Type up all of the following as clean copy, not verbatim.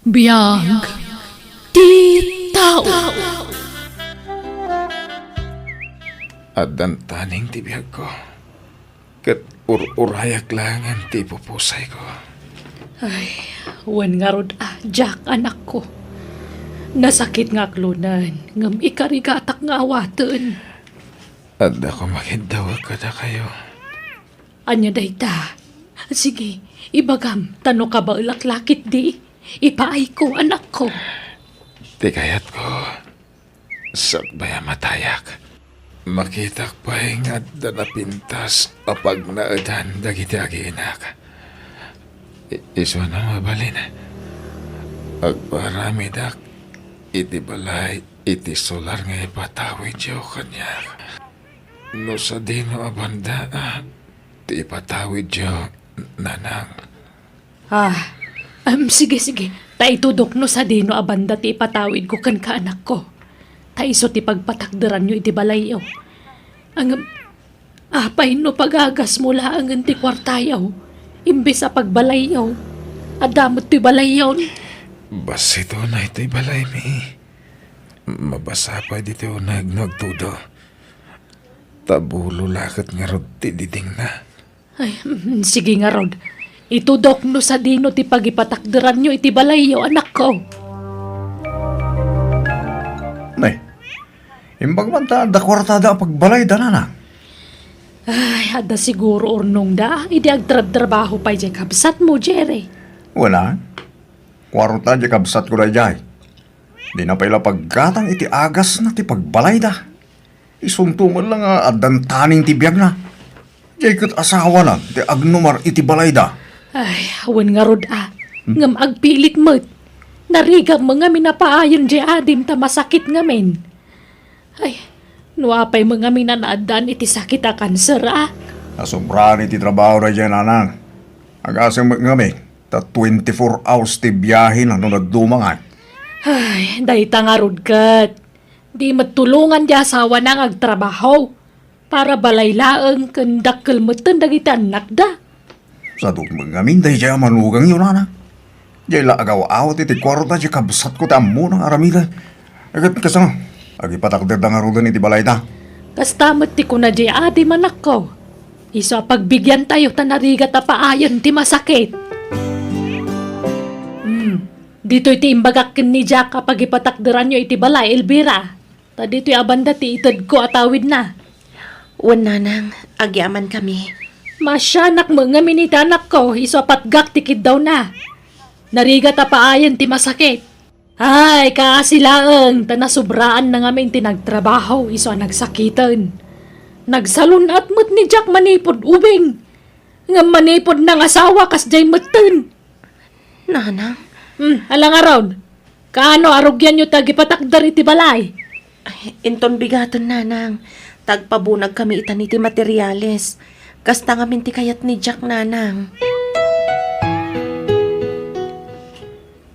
Biyag ti tao. At dantaning ti biyag ko. Kat urayak lang ang ti pupusay ko. Ay, wen nga rod Jack, anak ko. Nasakit nga klunan, ngam ikarigatak nga awaten. At ako makindawa ka na kayo. Anya dayta. Sige, ibagam, tano ka ba ulaklakit di? Ipaay ko, anak ko. Di kayat ko. Sabbaya matayak. Makitak pa nga na pintas apag naadan dagiti agiinak. Iswa na mabalin. Agparami dak iti balay iti solar nga ipatawid yo kanya. No sa dino abanda ti ipatawid yo nanang. Sige. Taitudok no sa dino abanda ti ipatawid ko kan ka anak ko. Taiso ti pagpatakderan nyo iti balayaw. Ang apay no pagagas mula ang ti kwartayaw. Imbes sa pagbalayaw. Adamot ti balayaw. Basito na ito'y balay mi. Mabasa pa dito nagtudo. Tabulo lakot nga rod ti diding na. Ay, sige nga rod. Itudok no sa dino ti pagipatakderan nyo iti balayaw, anak ko. Nay, imbag man ta da kwartada ang pagbalay da na. Ay, ada siguro ornong da. Idi agtrabaho pa dyan kabsat mo, Jerry. Wala. Kwarta di kabsat ko na jay. Di na paila paggatang iti agas na ti pagbalay da. Isuntungan lang adan taning ti biyag na. Jay kat asawa na ti agnumar iti balay da. Ay, awan nga rod ngam agpilit mo't. Narigam mga minapaayon di adim ta masakit ngamin. Ay, nuapay mga minanaadan iti sakit a kanser Nasumbraan iti trabaho na dyan anang. Agasang magngami. Ta 24 hours ti biyahe na nung nagdumangan. Ay, dahita nga rod kat. Di matulungan di asawa nang agtrabaho. Para balaylaang kandakkel moten dagiti anak da. Sa dugmangamin dahi dyan manugang yun ana. Jay la agaw-awat iti kwarta di kabsat ko ta mo ng aramida. Agat kasama. Agipatakder da nga rudan iti balay da. Kastamot ti kuna di adim anak ko. Iso pagbigyan tayo tanarigat a paayon ti masakit. Dito iti imbagak ni Jack kapag ipatakderan nyo iti balay, Elvira. Ta dito'y abanda ti itad ko atawid na. Wan nanang, agyaman kami. Masyanak mo nga minita anak ko, iso patgak tikid daw na. Narigat a paayon ti masakit. Ay, kaasilaang, tanasubraan na nga min tinagtrabaho, iso nagsakitan. Nagsalunat mo't ni Jack manipod ubing. Nga manipod ng asawa kas jay matan. Nanang, Alang araw, kaano arugyan nyo tagipatakdar iti balay? inton bigaton nanang. Tagpabunag kami itan iti materyales. Kasta nga minti kayat ni Jack nanang.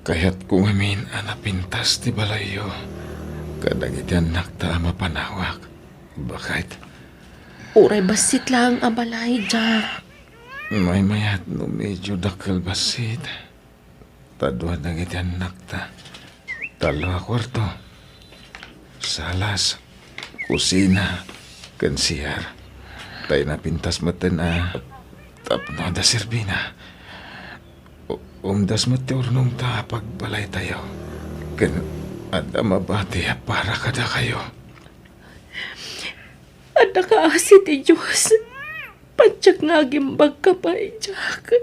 Kaya't kung amin anapintas ti balayo. Kadag iti anak ta mapanawak. Bakit? Uray basit lang ang balay, Jack. May mayat no medyo dakal basit. Tadwa na iti anak ta. Dalawa kwarto. Salas. Kusina. Kansiyar. Tayo na pintas matan tapno da serbina. Umdas mati urnong ta pagbalay tayo. Kan ada mabati para kada kayo. Ada ka asit ti Diyos. Padyak nga gimbag ka pa, Jack.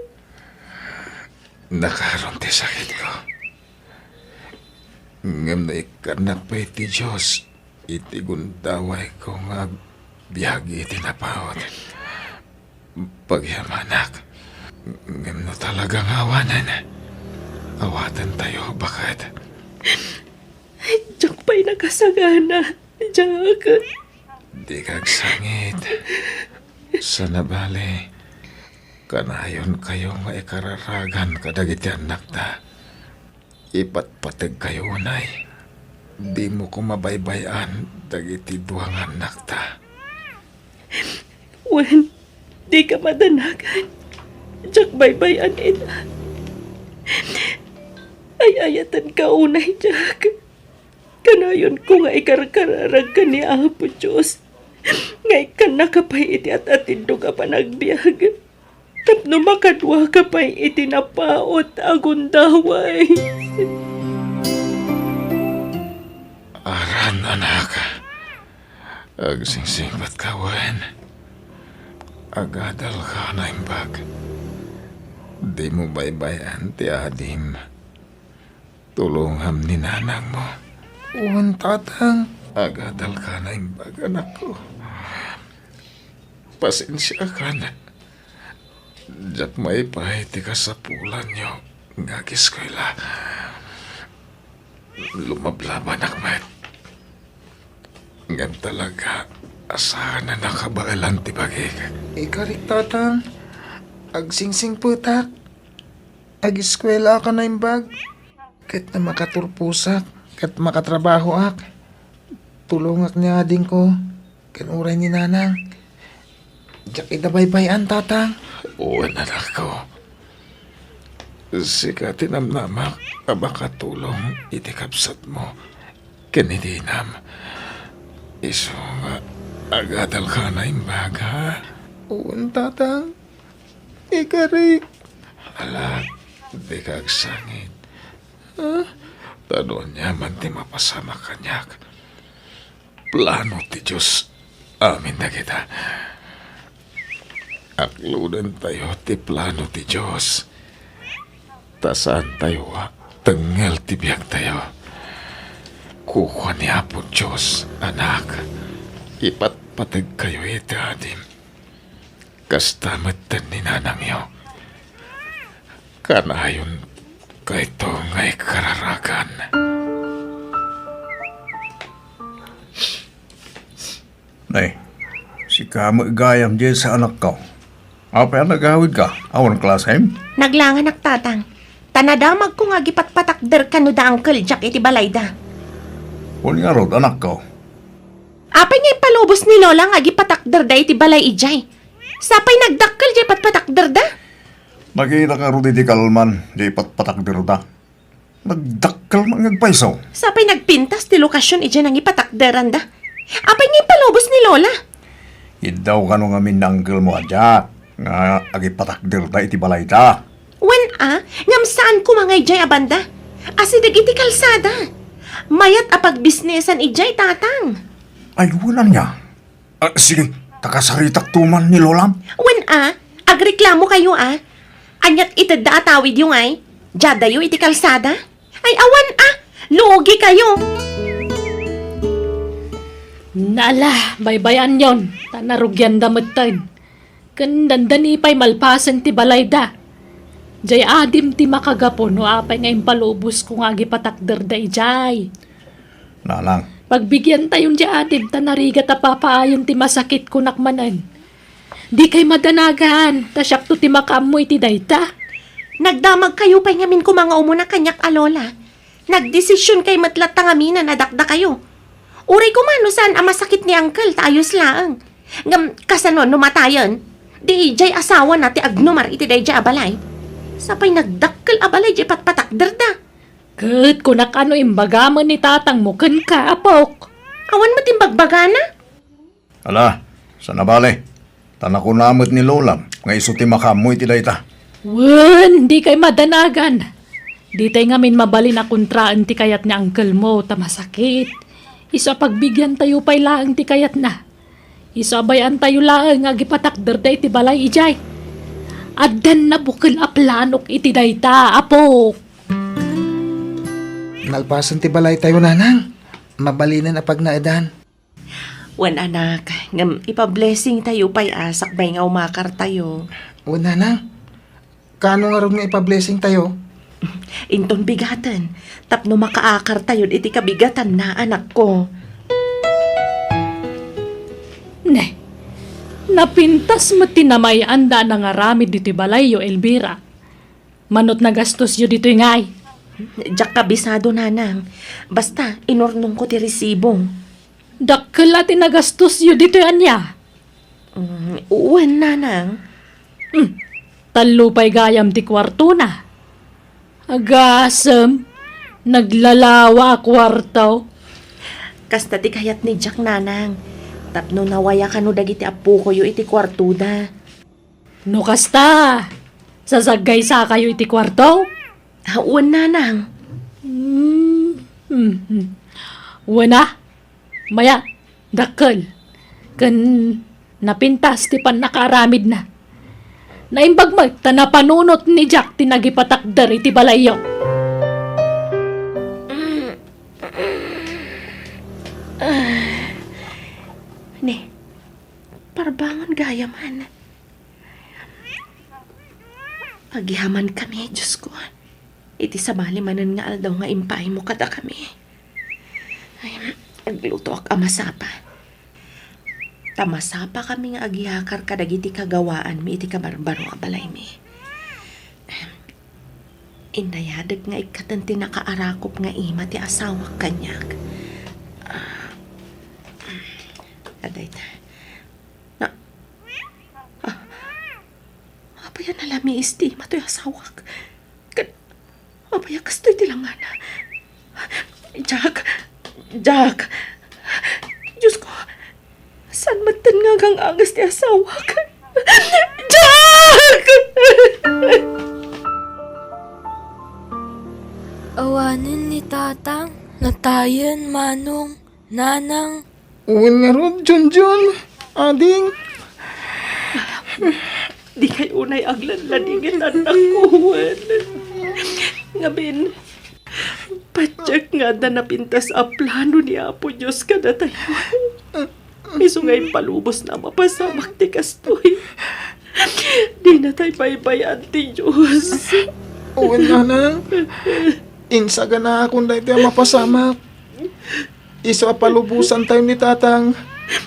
Nakaroon ti sakit ko. Ngam na ikanak pa iti Diyos. Iti gundaway ko nga biyagi iti napawat. Pagyamanak. Ngam na talagang awanan. Awatan tayo, bakit? Jack pa'y nakasagana, Jack. Di kagsangit. Sa nabali. Kanayon kayo nga ikararagan kadagiti anak ta. Ipatpatag kayo unay. Di mo ko mabaybayan dagiti duwang anak ta. Wen, di ka madanagan. Jack baybayan ina. Ay ayatan ka unay, Jack. Kanayon ko nga ikarkararag ka ni Apo Diyos. Ngay ka nakapay iti at atindo ka pa nagbiag. Tapno makadwa ka pa'y itinapaot agundaway. Aran, anak. Agsingsing ba't kawan? Agadal ka na imbag. Di mo baybayan ti adim. Tulungham ni nanang mo. Uwan tatang. Agadal ka na imbag, anak ko. Pasensya ka na. Diyak may pahiti ka sa pulan nyo. Ngagis ko ila. Lumablaban akmet. Ngan talaga. Asahan na nakabailan ti bagig. Ikarik tatang. Agsingsing putak. Agiskwela ka na imbag. Kahit na makaturpusak. Kahit makatrabaho ak. Tulungak niya ading ko. Kanuray ni nanang. Diyak idabaybayan tatang. Oo, anak ko. Sika tinamnamak, abakatulong itikapsat mo. Kanidinam. Iso nga, agadal ka na imbag, ha? Oo, tatang. Ikarik. Ala, di ka agsangit. Ha? Tano niya man ti mapasama kanyak. Plano ti Diyos. Amin na kita. Akludan tayo ti plano ti Diyos. Tasaan tayo tengel ti biyag tayo. Kukuha ni Apo Diyos, anak. Ipatpatag kayo iti adim. Kastamatan ni nanang yo. Kanayon kahit ngay kararagan. Nay, si kamo igayam dyan sa anak ko. Apa yan nagawid ka? Awan klasem? Naglangan tatang. Tanadamag ko nga gipatpatakder ka no da Uncle Jack iti balayda. Huli nga rod, anak ko. Apay nga ipalubos ni Lola nga gipatakder da iti balay ijay. Sapay nagdakkel jay patpatakder da. Nakita ka rod iti kalman, di patpatakdir da. Nagdakkel man ngagpaisaw. Sapay nagpintas ti lokasyon ijay nang ipatakderan da. Apay nga ipalubos ni Lola. Idaw ka nung amin na uncle mo adya. Nga agipatakdir da iti balay da. Wen ngam saan ko mga ijay abanda? Asidag iti kalsada. Mayat apag bisnesan ijay tatang. Ay, wala niya. Sige, takasaritak tuman ni Lolam. Wen agreklamo kayo Anyat itadda atawid yung ay. Jadayo iti kalsada. Ay awan lugi kayo. Nala, baybayan yon. Tanarugyan damatad. Kandandan ipay malpasan ti balayda. Jay adim ti makagapon no apay nga impalubos kung agi patakder da ijay. Nanang, Pagbigyan tayon di adim tanarigat a papaayon ti masakit kunakmanan. Di kay madanagan, tasyak to ti makaamoy ti dayta. Nagdamag kayo pa ngamin ko mga umuna kanyak alola. Nagdesisyon kay matlat tangamin na nadakda kayo. Uray ko man saan ang masakit ni Uncle taayos laang. Ngam kasano numatayon. Di ijay asawa na ti agnumar iti dayjay abalay. Sapay nagdakkel abalay jay patpatakder da. Kat kunak ano imbagaman ni tatang mo kan ka apok. Awan matimbagbaga na. ala, sa nabale. Tanakunamot ni Lolam, nga iso ti makamoy ti dayta. Wen, di kay madanagan. Di tay ngamin mabalin na kontraan ti kayat ni uncle mo ta masakit. Isa pagbigyan tayo pay laang ti kayat na. Isabayan tayo laang nga gipatakder da iti balay ijay. Addan na bukil a planok iti dayta, apok. Nalpasan ti balay tayo nanang. Mabalinan na pag naadan. Wan anak, ngam ipa-blessing tayo pa'y asak bay nga umakar tayo. O nanang, kano nga rin nga ipa-blessing tayo? Inton bigatan, tapno makaakar tayo iti kabigatan na anak ko. Ne, napintas mo tinamay anda na nga ramid dito balay yo Elvira. Manot na gastos yo dito ngay. Diyak kabisado nanang, basta inurnong ko ti resibo. Dakkel ati nagastos yo dito anya. Uwan nanang, Talupay gayam ti kwarto na. Agasem, Naglalawa kwarto. Kasta ti kayat ni Jack nanang. Tapno nawaya ka no dagiti apo ko iti kwartuda. No kasta, sasagay sa kayo iti kwarto? Hauan nanang. Wana, maya, dakkel. Kan napintas ti pan nakaramid na. Naimbag tanapanunot ni Jack tinagipatakder iti balayo. Ne, parbangon gaya man. Pagihaman kami, Diyos ko. Iti sabali manan nga aldaw nga impay mo kada kami. Ay, agluto ak amasapa. Tamasapa kami nga agihakar kadagiti kagawaan mi iti kabarbaro a balay mi. Indayadag nga ikatanti nakaarakop nga ima ti asawa kanyag. Aday ta. Na, apaya nalami istima to'y asawak. Apaya kasto'y tilangana. Jack! Diyos ko, saan matan nga kang agas ti asawak? Jack! Awanin ni tatang, natayan manong, nanang. Uwin nga ron, Junjun. Ading. Di kay unay aglanladingin anak ko, Juan. Ngabin, patyak nga da napintas a plano ni Apo Diyos kada tayo. Miso nga'y palubos na mapasamak ti kastoy. Di na tayo baybayan ti Diyos. Uwin nga na. Insaga na akong dahil tayo mapasamak. Iso palubusan tayo ni tatang.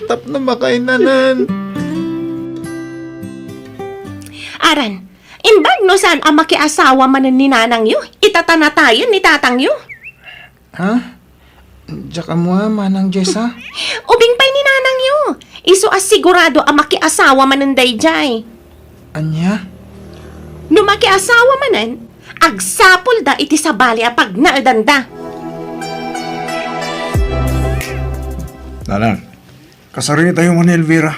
Tap na makainanan. Aran, imbag no saan ang makiasawa manan ni nanang yu? Itatanatayan ni tatang yu? Ha? Diyak mo ha, manang Jessa. Ubing pa'y ni nanang yu. Iso asigurado ang makiasawa manan dayjay. Anya? No makiasawa manan, agsapol da iti sabali a pag naadanda. Nanang, kasari tayo man Elvira.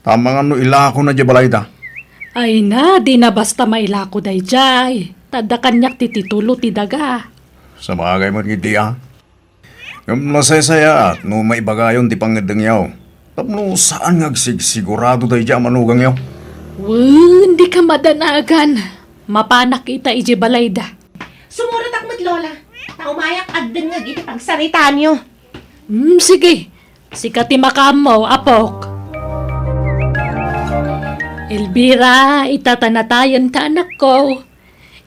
Tama nga no ilako na di balayda. Ay na, di na basta mailako dayjay. Tada kanyak ti titulo ti daga. Sa bagay mo ngiti ah. Yung masaya at no maibagayon ti pangedengyaw. Tapno saan nga sigurado tayo dyan manugang yaw? Hindi ka madanagan. Mapanak ita iji balayda. Sumurat akmat lola. Taumayak adden nga giti pagsarita niyo. Sige. Sikati makamo, apok. Elvira, itatanatayan ka anak ko.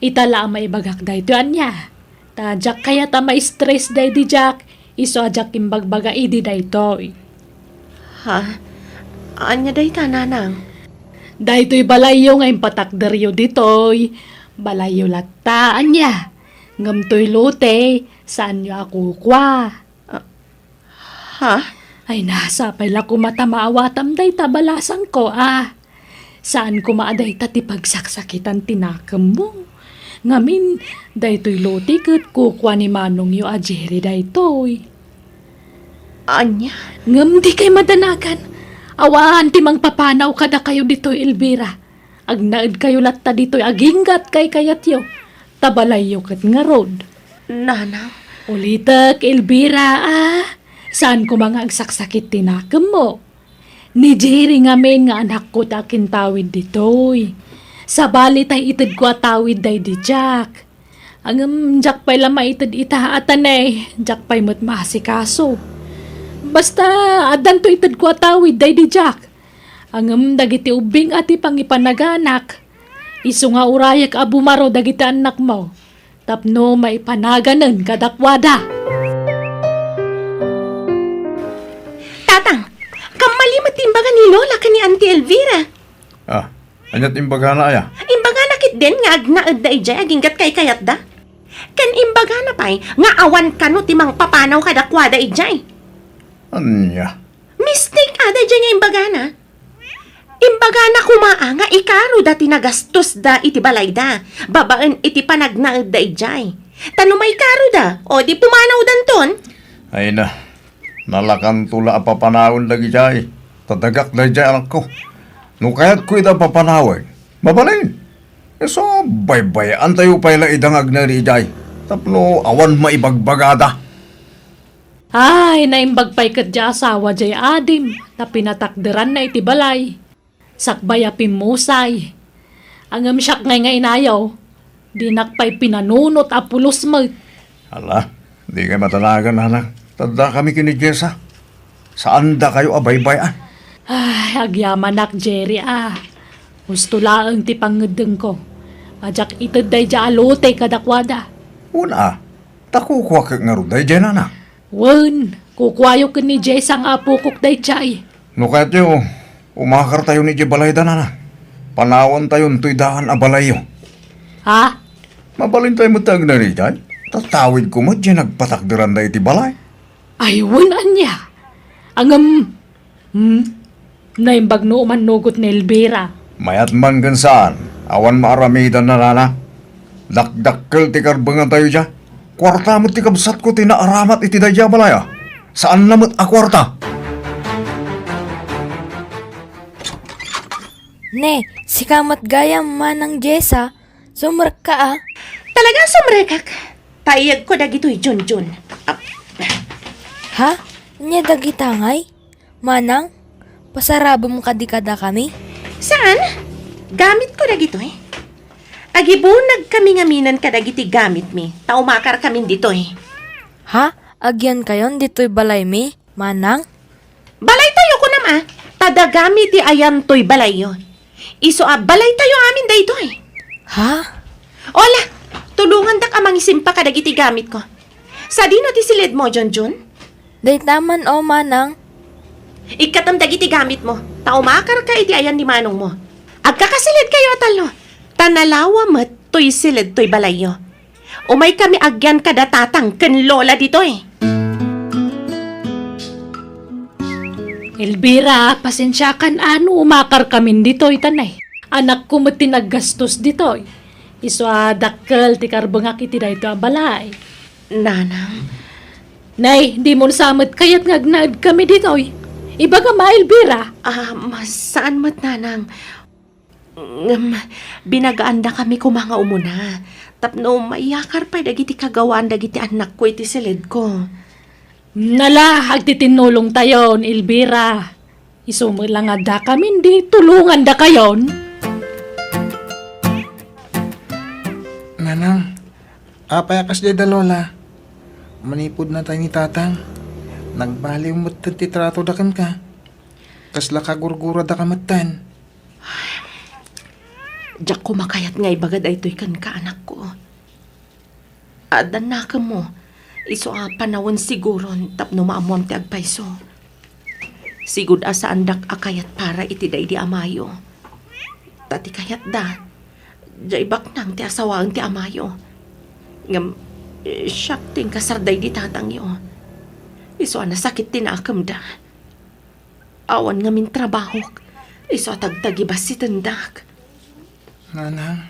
Itala may bagak day tuan niya. Tajak kaya ta ma-stress day di Jack. Iso ajak imbagbaga idi day toy. Ha? Anya day ta nanang? Day to'y balayo nga impatakderyo ditoy. Balayo lataan niya. Ngam to'y lote, saan niyo ako kwa? Ha? Ay nasa pala kumatamaawatam day tabalasan ko Saan kumaaday tati pagsaksakitan tinakam mo? Ngamin, day to'y lote kat kukwa ni Manong yu ajeri day to'y. Anya? Ngam di kay madanagan. Awaan timang papanaw kada kayo dito'y Elvira. Agnaad kayo latta dito'y aginggat kay kayatyo. Tabalayo kat nga road. Nanang? Ulitak, Elvira Saan ko mga agsaksakit tinakam mo? Ni Jerry nga men nga anak ko takin tawid ditoy. Sa bali tay itid ko tawid day di Jack. Ang Jack pa'y lama itid itaatan Jack pa'y mo't masikaso. Basta adan to itid ko tawid day di Jack. Ang dagiti ubing ati pangipanaganak. Iso nga urayak abumaro dagiti anak mo. Tapno maipanaganan kadakwada. Tatang, kamali matimbaga ni Lola ka ni Auntie Elvira. Anyat imbaga na aya. Imbaga nakit din nga agnaad da ijay aginggat kay kayat da. Kan imbaga na pa'y nga awan ka no timang papanaw kadakwada ijay. Anya? Mistake ada ijay nga imbaga na. Imbaga na kumaa nga ikaro da tinagastos da iti balay da. Babaan iti panagnaad da ijay. Tanumay karo da, o di pumanaw danton. Ay na, nalakan tula papanawon lagi jay. Tadagak na jay anak ko. No kaya't ko ita papanawin. Mabalin. So, bay-bayan tayo pa ilang idangag na ri jay. Tapno, awan maibagbagada. Ay, naimbag pa'y kadya asawa jay adim, na pinatakderan na iti balay. Sakbaya pimusay. Ang amsyak ngay nga inayaw, dinakpay pinanunot apulos mo. Ala, di kayo matanagan, anak. Tanda kami kini Jessa. Saan da kayo abay-bayan? Ay, agyaman nak, Jerry Gusto laang ti pangedeng ko. Ajak itad day ja alote kadakwada. Una, takukuha ka nga ruday dyan, anak. Wen, kukwayo ka ni Jess ang apukok day chay. No kaya't yo, umakar tayo ni Jibalayda, anak. Panawan tayo nto'y daan abalayo. Ha? Mabalin tayo matag na rin dyan. Tatawid ko mo dyan nagpatakdiran na iti balay. Ay, wen anya. Angam, naimbag no man nugot ni Elvira. Mayat man gan saan, awan maaramidan na nana. Dakdakkel ti karbangan tayo dyan. Kwarta mo ti kabsat ko tinaaramat iti daya balaya. Saan namot a kwarta? Ne, si kamat gayam manang Jessa, sumrek ka Talaga sumrekak. Tayag ko dagito'y Junjun. Ha? Nya dagitangay? Manang, pasarabo mo kadikada kami? Saan? Gamit ko dagito'y. Agibunag kami ngaminan kadagiti gamit mi. Taumakar kami dito'y. Ha? Agyan kayon dito'y balay mi? Manang? Balay tayo ko nama. Tadagami ti ayan to'y balay yo. Iso balay tayo amin daytoy. Ha? Ola, tulungan dak amang isimpa kadagiti gamit ko. Sa dino ti silid mo, Junjun? Day taman o manang. Ikatam dagiti gamit mo. Taumakar ka iti ayan ni manong mo. Agkakasilid kayo talo. Tanalawa met to'y silid to'y balay yo. Umay kami agyan kada tatang ken lola ditoy. Elvira, pasensya kan umakar kami dito'y tanay. Anak ko mo tinaggastos dito'y. Iswa dakkel ti karbangak iti dayto a balay. Nanang, Nay, di mo samot kayat ngagnaad kami dito'y. Iba ka ma, Elvira. saan mat nanang? Binagaanda kami ko mga umuna. Tapno maiyakar pa dagiti kagawaan dagiti anak ko iti silid ko. Nala, agtitinulong tayon, Elvira. Isumul lang da kami, di tulungan da kayon. Nanang, apayakas di da lola. Manipod na tayo ni tatang. Nagbaliw mo't titrato da kan ka. Kasla kagurgura da kamatan. Diyak ko makayat nga ibagad ay to'y kan ka anak ko. Adan na ka mo. Iso panawon siguro tapno maamuam ti agpayso. Sigud asa andak akayat para iti day di amayo. Tati kayat da. Diyay baknang ti asawaan ti amayo. Ngam, siyak ting kasarday di tatang yo. Iso sakit tinakam da. Awan ngamin trabaho. Iso tagtagibas si tendak. Nanang,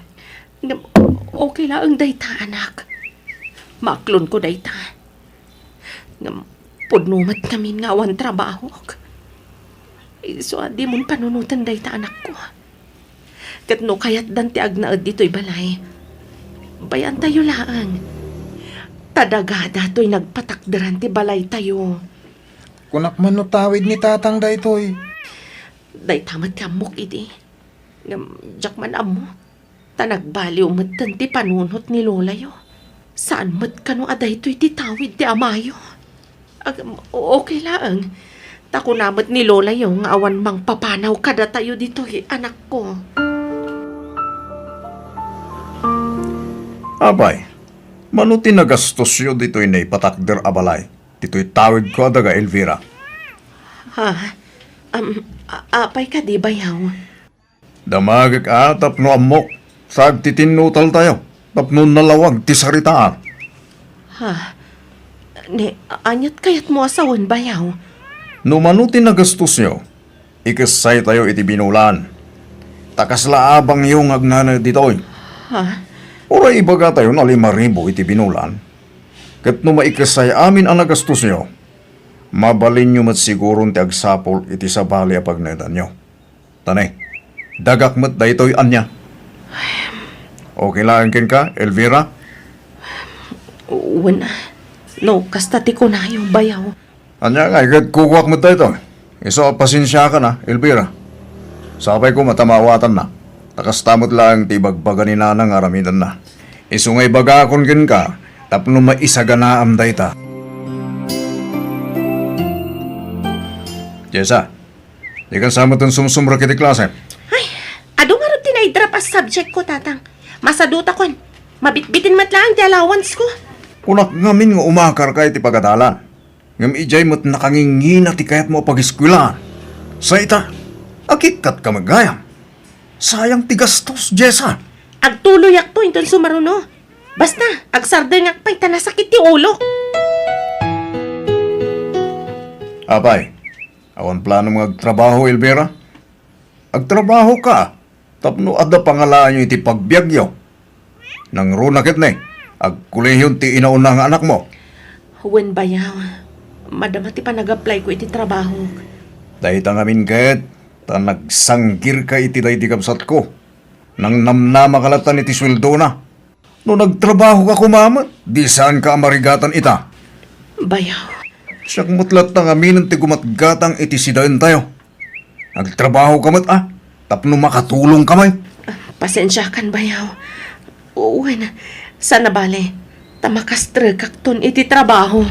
Ngam, okay lang ang dayta anak. Maklon ko dayta. Ngam, pudnumat namin nga awan trabaho. Iso di mon panunutan dayta anak ko. Kat no kayat danti agnaad dito'y balay. Bayan tayo laang. Tadagada to'y nagpatakdaran ti balay tayo. kunak man no tawid ni tatang da ito'y. Dayta matkamok iti. Ngam, jak man amo. Tanagbaliw matan ti panunot ni lola yo. Saan mat kano aday to'y titawid ti amayo. Okay lang. Tako namat ni lola yo nga awan mang papanaw kada tayo dito'y anak ko. Abay, manuti nagastos yun dito'y naipatakder abalay. Dito'y tawid ko adaga Elvira. Ha? Apay ka di bayaw? Damagag tapno amok. Sag titinutal tayo. Tapno nalawag ti saritaan. Ha? Anyat kayat mo asawan bayaw? No manuti nagastos nyo, ikasay tayo iti binulan. Takasla abang yung agnana dito'y. Ha? Oray ibaga tayo na 5,000 iti binulan. Kat no maikasay amin ang nagastos nyo, mabalin nyo mat siguro ti agsapol iti sabali a pagnedan nyo. Tanay, dagak mat da ito'y anya. Okay lang kin ka, Elvira? Wala. No, kasta ti ko na yung bayaw. Anya nga, ikat kukuwak mo tayo. Iso, pasensya ka na, Elvira. Sabay ko matamawatan na. Takastamot lang ti bagbaga ni nanang aramidan na. Iso nga'y bagakon kin ka, tapno maisaganaam da ita. Jessa, di kan sama tong sumsumra kiti klase. Ay, ado nga rin tinay-drop as subject ko, tatang. Masaduta kon. Mabitbitin mat lang ti allowance ko. Kunak ngamin nga umakar ka iti pagadalan. Ngam ijay mo't nakangingina ti kayat mo pag-eskwelahan. Sa ita, akikat ka magayam. Sayang ti gastos, Jessa. Agtuloy to inton sumaruno. Basta, agsarday nga pa'y tanasakit ti ulo. Apay, awan plano mga agtrabaho, Elvira? Agtrabaho ka, tapno adda pangalaan nyo iti pagbiagyo. Nang runakit na agkulehyon ti inauna nga anak mo. Huwen bayaw. Madama ti pa nag-apply ko iti trabaho. Dahil tangamin ket, ta nagsanggir ka iti dahi di kapsat ko. Nang namnama kalatan iti sweldo na. No nagtrabaho ka kumamat, di saan ka amarigatan ita. Bayaw. Siyak mutlat tangamin ti gumatgatang iti sidain tayo. Nagtrabaho ka mat tapno makatulong kamay. Pasensya kan bayaw. Uwen, sana bale. Tamakastre kakton iti trabaho.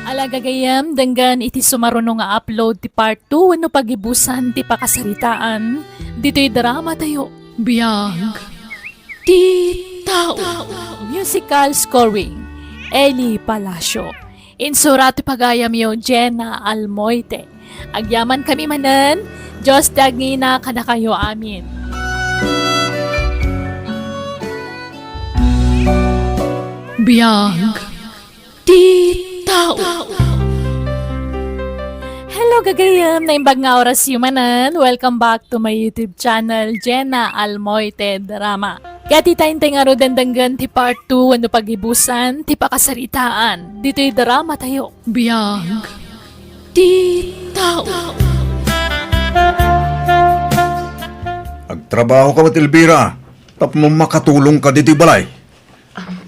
Alagagayam, danggan iti sumaruno nga upload ti part 2 no pagibusan ti pakasaritaan. Dito'y drama tayo. Biyag. Ti tao. Musical scoring. Eli Palacio. Insura ti pagayam yo Jenna Almoite. Agyaman kami manan. Diyos dagina kada kayo amin. Biyag. Ti tao. Hello gagayam, naimbag nga oras yumanan. Welcome back to my YouTube channel, Jenna Almoite Drama. Kaya titayntay nga ro dandanggan ti part 2 ano pagibusan, ti pakasaritaan. Dito'y drama tayo. Biyag. Ti tao. Agtrabaho ka mat, Elvira. Tapno makatulong ka diti balay.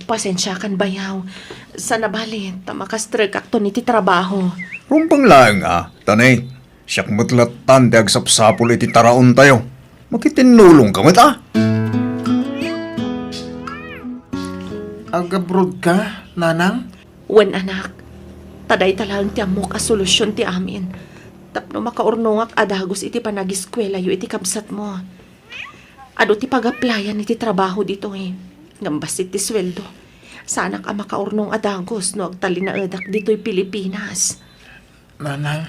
Pasensya kan bayaw. Sana bale, tamakastre kakton iti trabaho. Rumpang lang tanay. Siyak mutlatan ti agsapsapol iti taraon tayo. Makitinulong ka mat Agabroad ka, nanang? Wen anak, taday talang ti amok a solusyon ti amin. Tapno makaurnongak adagos iti panagiskwela yu iti kabsat mo. Ado ti pag-applyan iti trabaho dito Ngambasit ti sweldo. Sana ka makaurnong adagos no agtalinaedak dito'y Pilipinas. Nanang,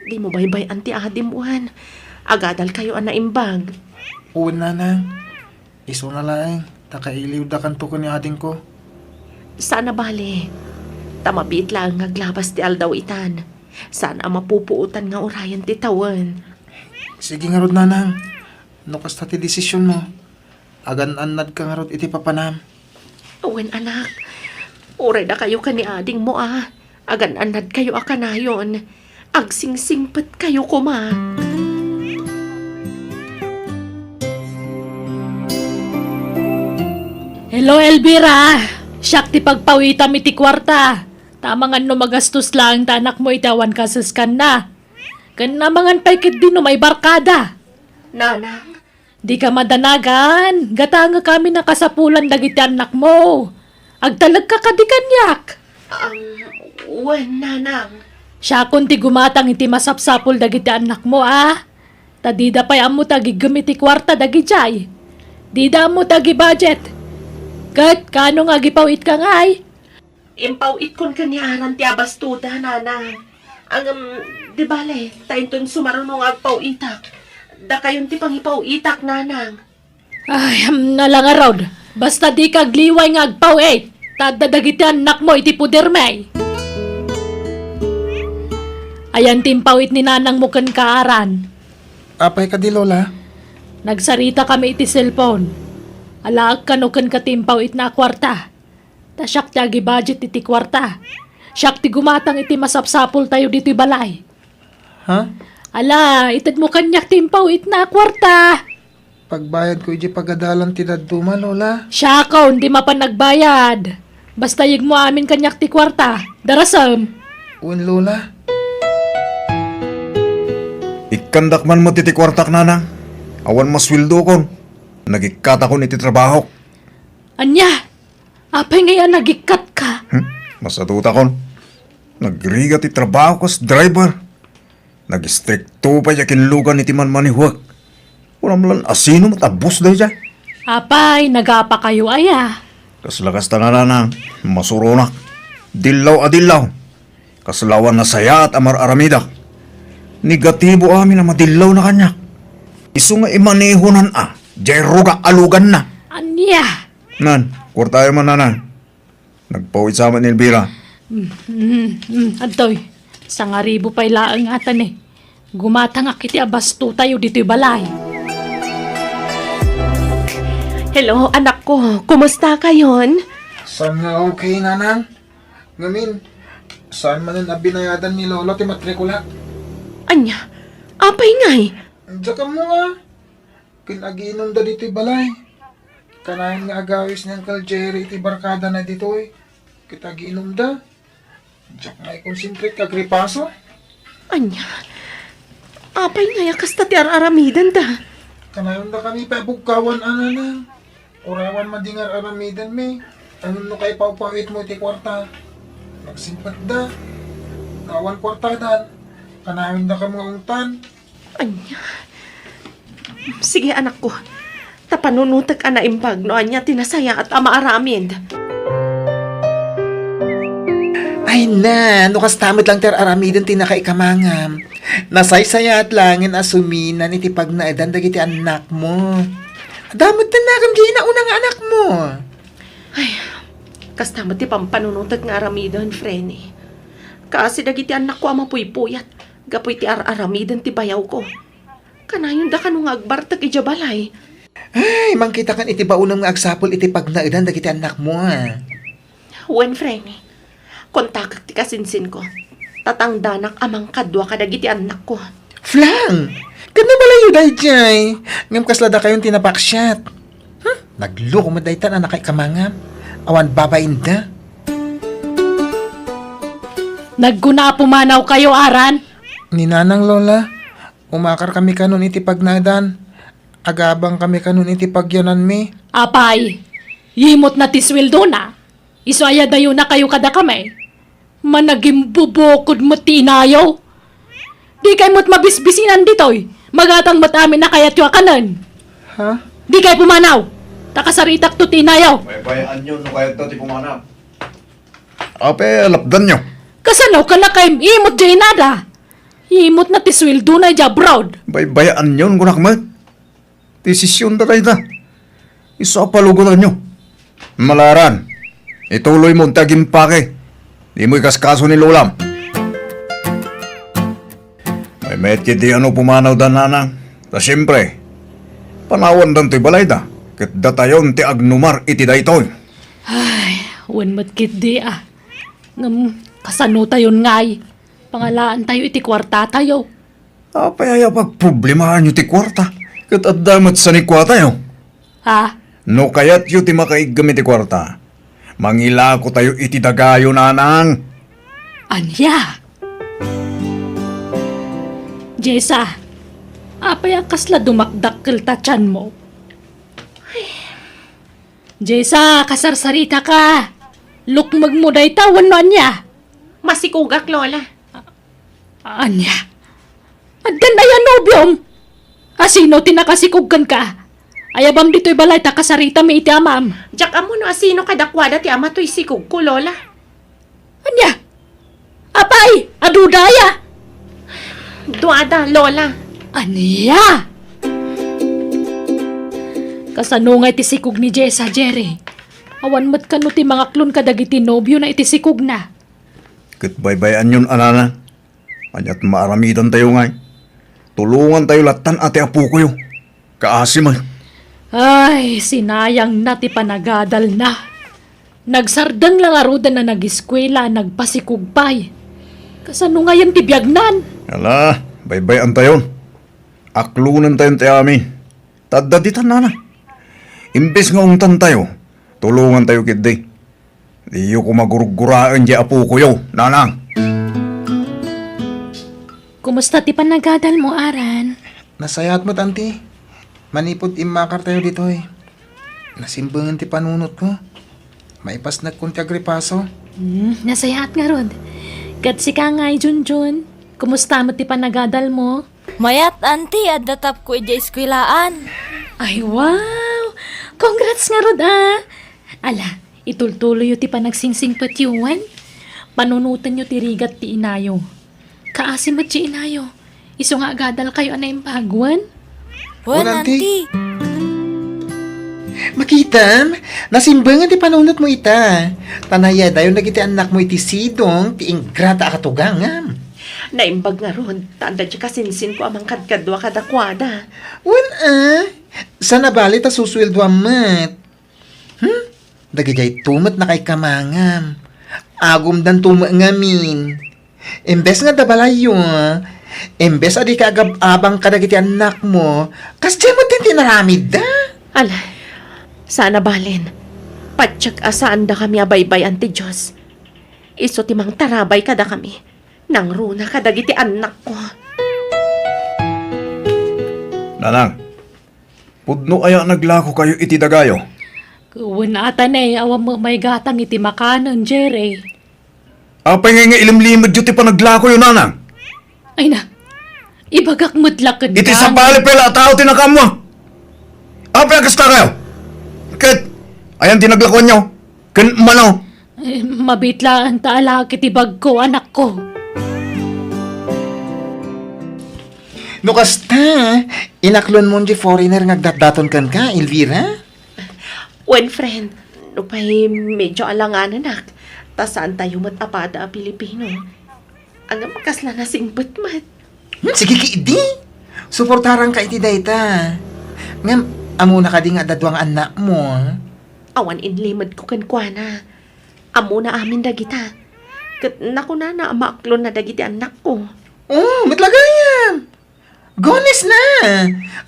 Di mo baybay anti adimuan. Agadal kayo naimbag. uwan nanang. Iso na lang, takailiw da kanto ko ni ading ko. Sana bale. Tamabit lang ngaglabas ti aldaw itan. Sana mapupuutan nga urayan ti tawan. Sige nga rod nanang. No kasta ti desisyon mo. Agan-anad ka nga rod iti papanam. Uwen anak, uray na kayo ka ni ading mo Agan-anad kayo akanayon. Agsingsingpat kayo kuma. Hello Elvira. Siyak ti pagpawita mi ti kwarta. Tamangan no magastos lang ta anak mo itawan kasaskan na. Kan namangan paikit din no may barkada. Nanang, Di ka madanagan. Gata nga kami nakasapulan dagiti anak mo. Agtalag ka kadikanyak. uwen nanang. Siya kun ti gumatang iti masapsapul dagiti anak mo Tadida pa'y amo tagi gumiti kwarta dagi jay. Dida mo tagi budget. Kat kano nga gipawit ka ngay? Impawit kon kanyaran ti abastuda nanang. Di bale, tainton sumarunong agpawitak. Da kayon ti pangipawitak nanang. Ay, nalang arod. Basta di ka gliway nga agpawit. Tadadagiti anak mo iti puder may. Ayan timpawit ni nanang mo kan kaaran. Apay ka di, Lola? Nagsarita kami iti cellphone. Alaag ka no kan katimpawit na kwarta. Ta siyak ti agi budget iti kwarta. Siyak ti gumatang iti masapsapol tayo dito'y balay. Ha? Ala, itad mo kanyak timpawit na kwarta. Pagbayad ko iji pagadalan ti daduma, Lola. Siya ka, hindi mapan nagbayad. Basta yig mo amin kanyak ti kwarta. Darasam. Un, Lola. Ikandak man mo titi kwartak nanang. Awan maswildo kon. Nagikata kon iti trabaho. Anya, apay ngayon nagikat ka. Masatuta kon. Nagriga ti trabaho kas driver. Nag-stricto pa ya kinlugan iti manmanihuag. Walang lan asino matabos dahi dyan. Apay, nagapa kayo aya. Kas lakas ta nga nanang. Masurunak. Dilaw adilaw. Kaslawan na saya at amar aramida. Negatibo amin na madilaw na kanya. Isu nga imanehonan Jero ga alugan na. Anya. Nan, kwartayo man nanang. Nagpawit sa amin ni Elvira. Adoy, sangaribo pa'y laang atan eh. Gumata nga kiti abasto tayo dito'y balay. Hello, anak ko. Kumusta kayon? Saan nga okay, nanang? Ngamin, saan man ang abinayadan ni Lolo ti matrikula? Anya, apay ngay. Diyan ka mo Pinagiinom da dito'y balay. Kanahin nga agawis ni Uncle Jerry iti barkada na dito'y. Kita giinom da. Diyan nga i-concentrate ka gripaso. Anya, apay ngay kasta ti aramidan da. Kanayon da kami pa bugkawan na. Urawan madingar aramidan me. Ano no kay paupawit mo iti kwarta. Nagsimpat da. Nawan kwartadan. Kanayon da ka mga ungtan. Anya. Sige anak ko. Tapanunutag ana impag no anya tinasaya at ama aramid. Ay na, ano kas tamad lang ter aramidin tinakaikamangam. Nasaysaya at langin asuminan iti pagnaidan dagiti anak mo. Damot na nakam di na unang anak mo. Kastama ti pampanunutag nga aramidon, Freni. Kasi dagiti anak ko ama puypuyat. Gapoy ti aramidan ti bayaw ko. Kanayon da kanong agbartag ija balay. Ay, mangkita kan iti baunang nga agsapol iti pagnaidan dagiti anak mo. Wen, Freni. Kontakak ti kasinsin ko. Tatangdanak amang kadwa kadagiti anak ko. Flang! Ganda balayo day jay. Ngam kaslada kayong tinapaksyat. Nagloko mo day tan anak kay kamangam. Awan babain da. Nagguna pumanaw kayo, Aran. Ni nanang Lola, umakar kami kanon iti pagnadan. Agabang kami kanon iti pagyanan mi. Apay, yimot na tiswildo na. Isaya dayo na kayo kada kamay. Managing bubukod mo tinayaw. Di kayo mo't mabisbisinan ditoy. Magatang mo't amin na kayat yung kanan. Ha? Di kayo pumanaw. Takasaritak to tinayaw. Baybayan nyo, no kaya ito ti pumanap. Ape, lapdan nyo. Kasanaw ka na kayo imot jay nada. Imot na tiswildo na ja broad. Baybayan nyo, kunakmat. Desisyon da tayo da. Isa palugutan nyo. Malaran, ituloy mo tagimpake. Di mo'y kaskaso ni Lolam. May met kiti ano pumanaw da nanang. Ta siyempre, panawan dan to'y balay da. Ket datayon ti agnumar iti daytoy. Ay, wan matkit di ah. Kasano tayon ngay. Pangalaan tayo iti kwarta tayo. Apaya pag problemahan nyo ti kwarta. Ket addamat sa ni kwa tayo. Ha? No kayat yu ti makaigam iti kwarta. Mangila ko tayo iti dagayo nanang. Anya? Jessa, apay ang kasla dumakdakkel ta tiyan mo. Jessa, kasarsarita ka. Lukmag mo day tawan no anya. Masikugak, Lola. Anya? Addan na yan, nobyom. Asino tinakasikugkan ka? Ayabam dito'y balay ta kasarita mi iti amam. Jak amo no asino kadakwada ti ama to'y sikug ko, Lola. Anya? Apay, adudaya. Duada, Lola. Anya? Kasano nga iti sikug ni Jessa, Jerry? Awan mat kano ti mga klon kadagiti nobyo na iti sikug na. Ket baybayan yun anana. Anyat maaramidan tayo ngay. Tulungan tayo latan ate apo ko yo. Kaasi man. Ay, sinayang na ti panagadal na. Nagsardang lang arudan na nag-eskwela, nagpasikugpay. Kasano nga yan ti biyagnan? Ala, baybayan tayo. Aklunan tayo ti amin. Tadaditan na na. Imbes nga ungtan tayo, tulungan tayo kidi. Diyo ko maguruguraan di apo ko yo, nanang. Kumusta ti panagadal mo, Aran? Nasayat mo, tanti. Manipod imakar tayo dito eh. Nasimbangan ti panunot ko. Maipas nagkunti agripaso. Nasayaat nga rod. Kat si ka nga'y, Junjun. Kumusta mo ti panagadal mo? Mayat, auntie, at datap ko ija eskwelaan. Ay, wow! Congrats nga rod, ah! Ala, itultuloy yu ti panagsingsing patyuan. Panunutan yu ti rigat ti inayo. Kaasim mo ti inayo. Iso nga agadal kayo anay pagwan. Wan, Wan, auntie. auntie. Makitam, nasimbangan ti panunot mo ita. Tanaya dayon nagiti anak mo iti sidong, ti ingrata akatugangam. Naimbag nga ron, tanda di kasinsin ko amang kadkadwa kadakwada. Sana bali ta susweldo amat. Dagijay tumat na kay kamangam. Agum dan tumangamin. Embes nga dabalayo, embes adi kagab-abang kadagiti anak mo, kasya mo din tinaramid da. Ala, sana balin. Patsak asaan da kami abaybay anti Diyos. Iso timang tarabay kada kami. Nang runa kadagiti anak ko. Nanang, pudno aya naglako kayo iti dagayo. Kuwan ata na awam mo may gatang iti makanon, Jerry. Apay nga ilimlimad yu ti panaglako yun, nanang. Ay na, ibagak mutlakad Iti sa pali pala tao tinakamwa. Apay agasta kayo. Kat, ayan tinaglakon nyo. Kan manaw. Mabitlaan taala kiti bag ko, anak ko. No kasta, inaklon mo di foreigner ngagdatdaton kan ka, Elvira? When friend, no pa'y medyo alangan anak. Ta saan tayo matapada a Pilipino. Ang makasla na singbot mat. Sige kiidi. Suportarang ka iti dayta. Ngam, amo na ka di nga dadwang anak mo. Awan inlimad ko kankwana. Amo na amin dagita. Kat naku na maaklon na dagiti anak ko. Oh, matlagayam. Gones na.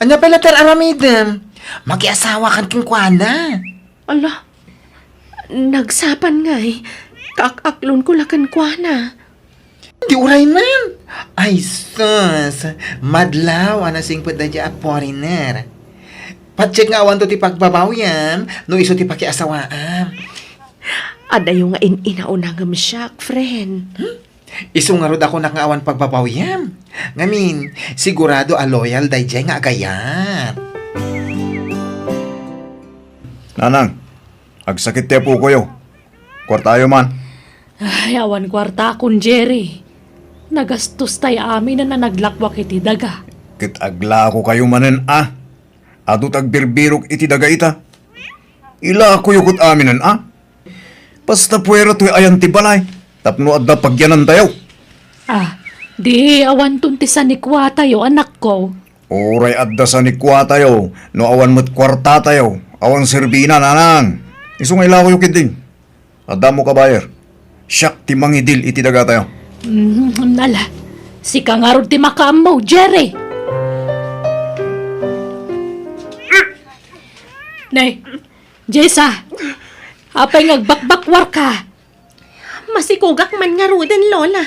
Anya pala ter aramidem. Makiasawa kan kinkwana. Ala, nagsapan nga eh. Kakaklon ko lakan kwa na. Di uray man. Ay, sus. Madlaw, anasing pa da a foreigner. Patsik nga awan to ti pagbabawyam, no iso ti pakiasawaam. Adayo nga inaunangam siya, friend. Iso nga rod ako nakaawan pagbabawyam. Ngamin, sigurado a loyal dayjay nga agayat. Nanang, agsakit ti apo ko yo. Kwartayo man. Ay, awan kwarta akong Jerry. Nagastos tayo amin na naglakwak iti daga. Kit aglako kayo manen Adut agbirbirok iti daga ita. Ila ako yukot aminan Basta puwera to'y ayan ti balay. Tapno adda pagyanan tayo. Di awan tuntisan ni kwa tayo, anak ko. Oray adda sa nikwa tayo. No awan mo't kwarta tayo. Awan serbina, nanang. Isong ila ko yukit din. Adda mo kabayer. Siyak ti mangidil iti daga tayo. Nala, si kangarod ti makaamaw, Jerry. Nay, Jessa, apay ngagbakbakwar ka. Masikugak man nga rudan, Lola.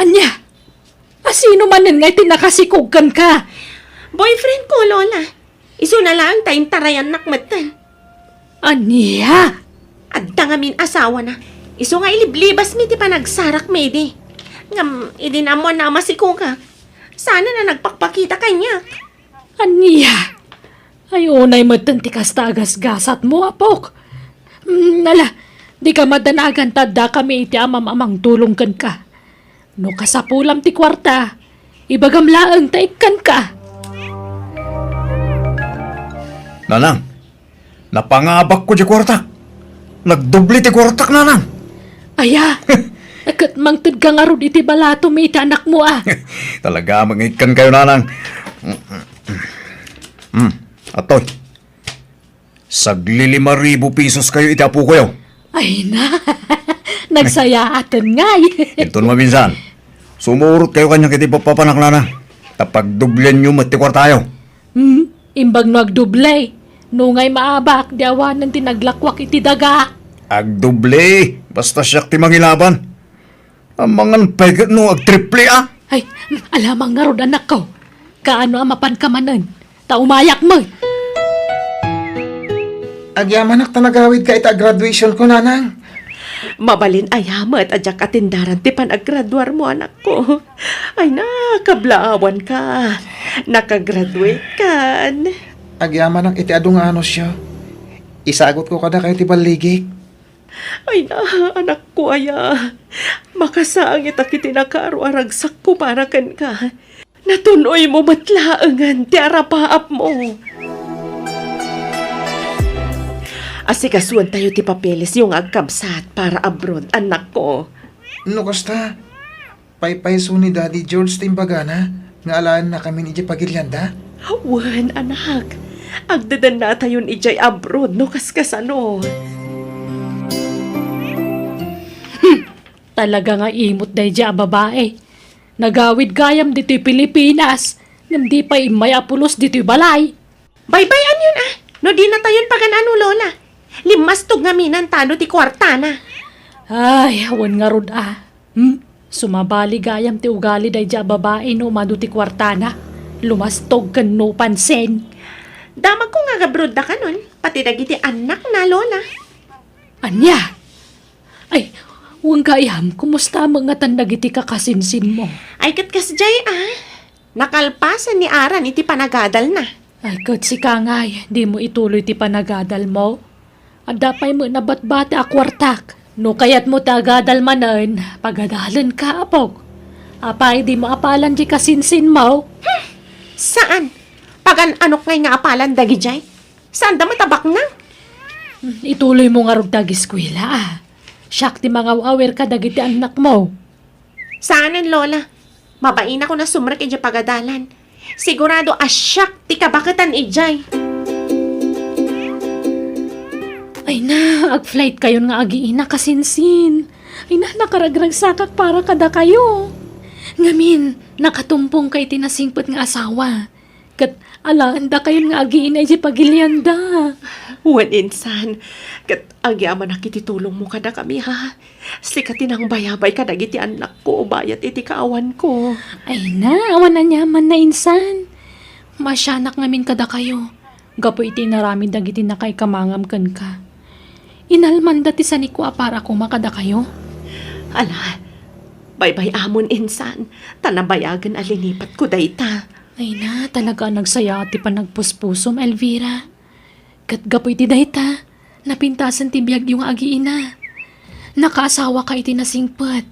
Anya, asino manan nga tinakasikugkan ka? Boyfriend ko, Lola. Iso na lang tayong tarayan nakmatan. Anya? Adda nga min asawa na. Iso nga iliblibas mi ti panagsarak medi. Ngam, idinamo na masikugak. Sana na nagpakpakita kanya. Anya? Ay, unay matanti kasta agas-gasat mo, apok. Nala, di ka madanagan tada kami iti amam-amang tulong kan ka. No kasapulam ti kwarta, ibagam laang taikkan ka. Nanang, napangabak ko di kwarta. Nagdubli ti kwartak, nanang. Aya, Kat mangtid ka nga ron iti balato mi iti anak mo ah. Talaga, mangikan kayo, nanang. Atoy. Sagli 5,000 pesos kayo itapo kayo. Ay na, nagsayaatan nga eh. Ito naman minsan. Sumurot kayo kanya kiti papapanak na. Tapag dublen nyo matikwarta tayo. Imbag nagdublay. Nungay maabak, di awanan tinaglakwak iti daga. Agduble. Basta siyak ti mangilaban. Ang mga pegat no agtriple ah. Ay, alamang nga ron anak ko. Kaano amapan ka manan? Taumayak mo. Agyamanak tanagawid ka ita graduation ko, nanang. Mabalin ayamat adyak atindaran ti panaggraduar mo anak ko. Ay na, kablaawan ka. Nakagraduate kan. Agyamanak iti adong anos siya. Isagot ko kada kayo ti baligik. Ay na, anak ko aya. Makasaang itakiti nakaaro-aragsak ko para kan ka. Natunoy mo matlaangan ti arapaap mo. Asikasuan tayo ti papeles yung agkabsat para abroad, anak ko. No, kasta? Paypayso ni Daddy George timbagana. Nga alaan na kami ni Pagilyanda. Wan, anak. Agdadan na tayo ijay abroad, no kaskasano. Talaga nga imot dahi dya babae. Nagawid gayam dito'y Pilipinas. Hindi pa imay apulos dito'y balay. Baybayan yun ah. No di na tayon paganano, Lola. Limastog nga minan tano ti kwarta na. Ay, awan nga rod ah. Sumabali gayam ti ugali dahi dya babae no madu ti kwartana. Lumastog kan no pansen. Damag ko nga gabrod na ka nun. Pati dagiti anak na, Lola. Anya? Ay, huwag gayam, kumusta mga tandagiti kakasinsin mo? Ay katkasjay ah. Nakalpasan ni Aran iti panagadal na. Ay, si Kangay, di mo ituloy ti panagadal mo. At dapay mo nabatbate akwartak. No kayat mo tagadal manan, pagadalan ka apog. Apay, di mo apalan di kasinsin mo. Saan? Pagan anok ngay nga apalan dagi jay? Saan da matabak na? Ituloy mo nga rog tagiskwila ah. Siyak ti mga awer ka dagiti anak mo. Saanan, Lola? Mabain ako na sumrak ijay pagadalan. Sigurado asyak ti kabakatan ijay. Ay na, ag-flight kayo nga agiina kasinsin. Ay na, nakaragrag sakak para kada kayo. Ngamin, nakatumpong kay tinasingpot nga asawa. Kat alaanda kayo nga agiina iji pagilyanda. Wan insan, kat agyaman na kititulong mo kada kami ha. Sikatin ang bayabay ka dagiti anak ko, bayat iti kaawan ko. Ay na, awan na nyaman na insan. Masyanak ngamin kada kayo. Gapo iti naramin dagiti na kay kamangam kan ka. Inalman dati sa nikwa para kumakada kayo. Ala, baybay amon insan, tanabayagan alinipat ko dayta. Ay na, talaga nagsaya ti panagpuspusom, Elvira. Kat gapoy ti dayta, napintasan ti biyag yung agiina. Nakaasawa ka iti nasingpat.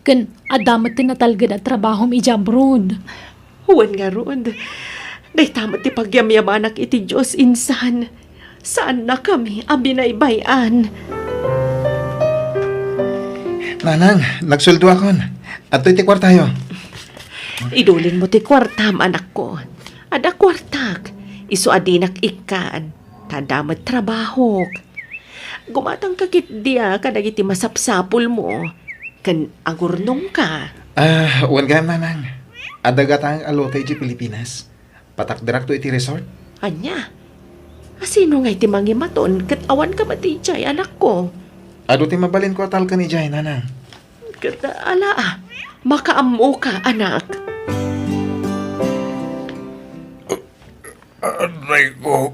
Kan adamat ti natalgad at trabahom ijabrood. Huwan nga roon, daytamat ti pagyamyamanak iti Diyos insan. Saan na kami abinaybayan? Nanang, nagsuldo akon. At iti kwartayo. Idulin mo ti kwartam, anak ko. Ada kwartak, iso adinak ikan, tadamat trabaho. Gumatang kakit dia kadagiti masapsapul mo. Kan agurnong ka. Wan ka, nanang. Adagatang alote iti Pilipinas. Patakdarak to iti resort. Anya, asino nga iti mangimaton kat awan ka mati jay, anak ko. Ado ti mabalin ko atal ka ni Jay, nanang. Kat ala, makaammo ka, anak. Aray ko.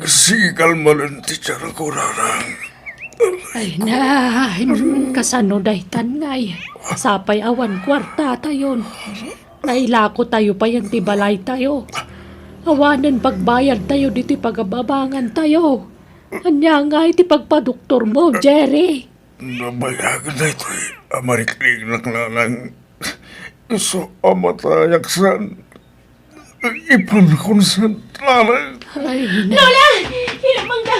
Sigal malang ti tiyara ko, nanang. Ay na, kasano daytan ngay. Sapay awan kwarta tayon. Nailako tayo pa yan tibalay tayo. Awanan pagbayad tayo dito pagababangan tayo. Anya nga iti pagpadoktor mo, Jerry. Nabayagan na ito amarikling lang nanang. So, amatayaksan. Ipon kung saan nanang. Ay na. Lola! Hinamang ka!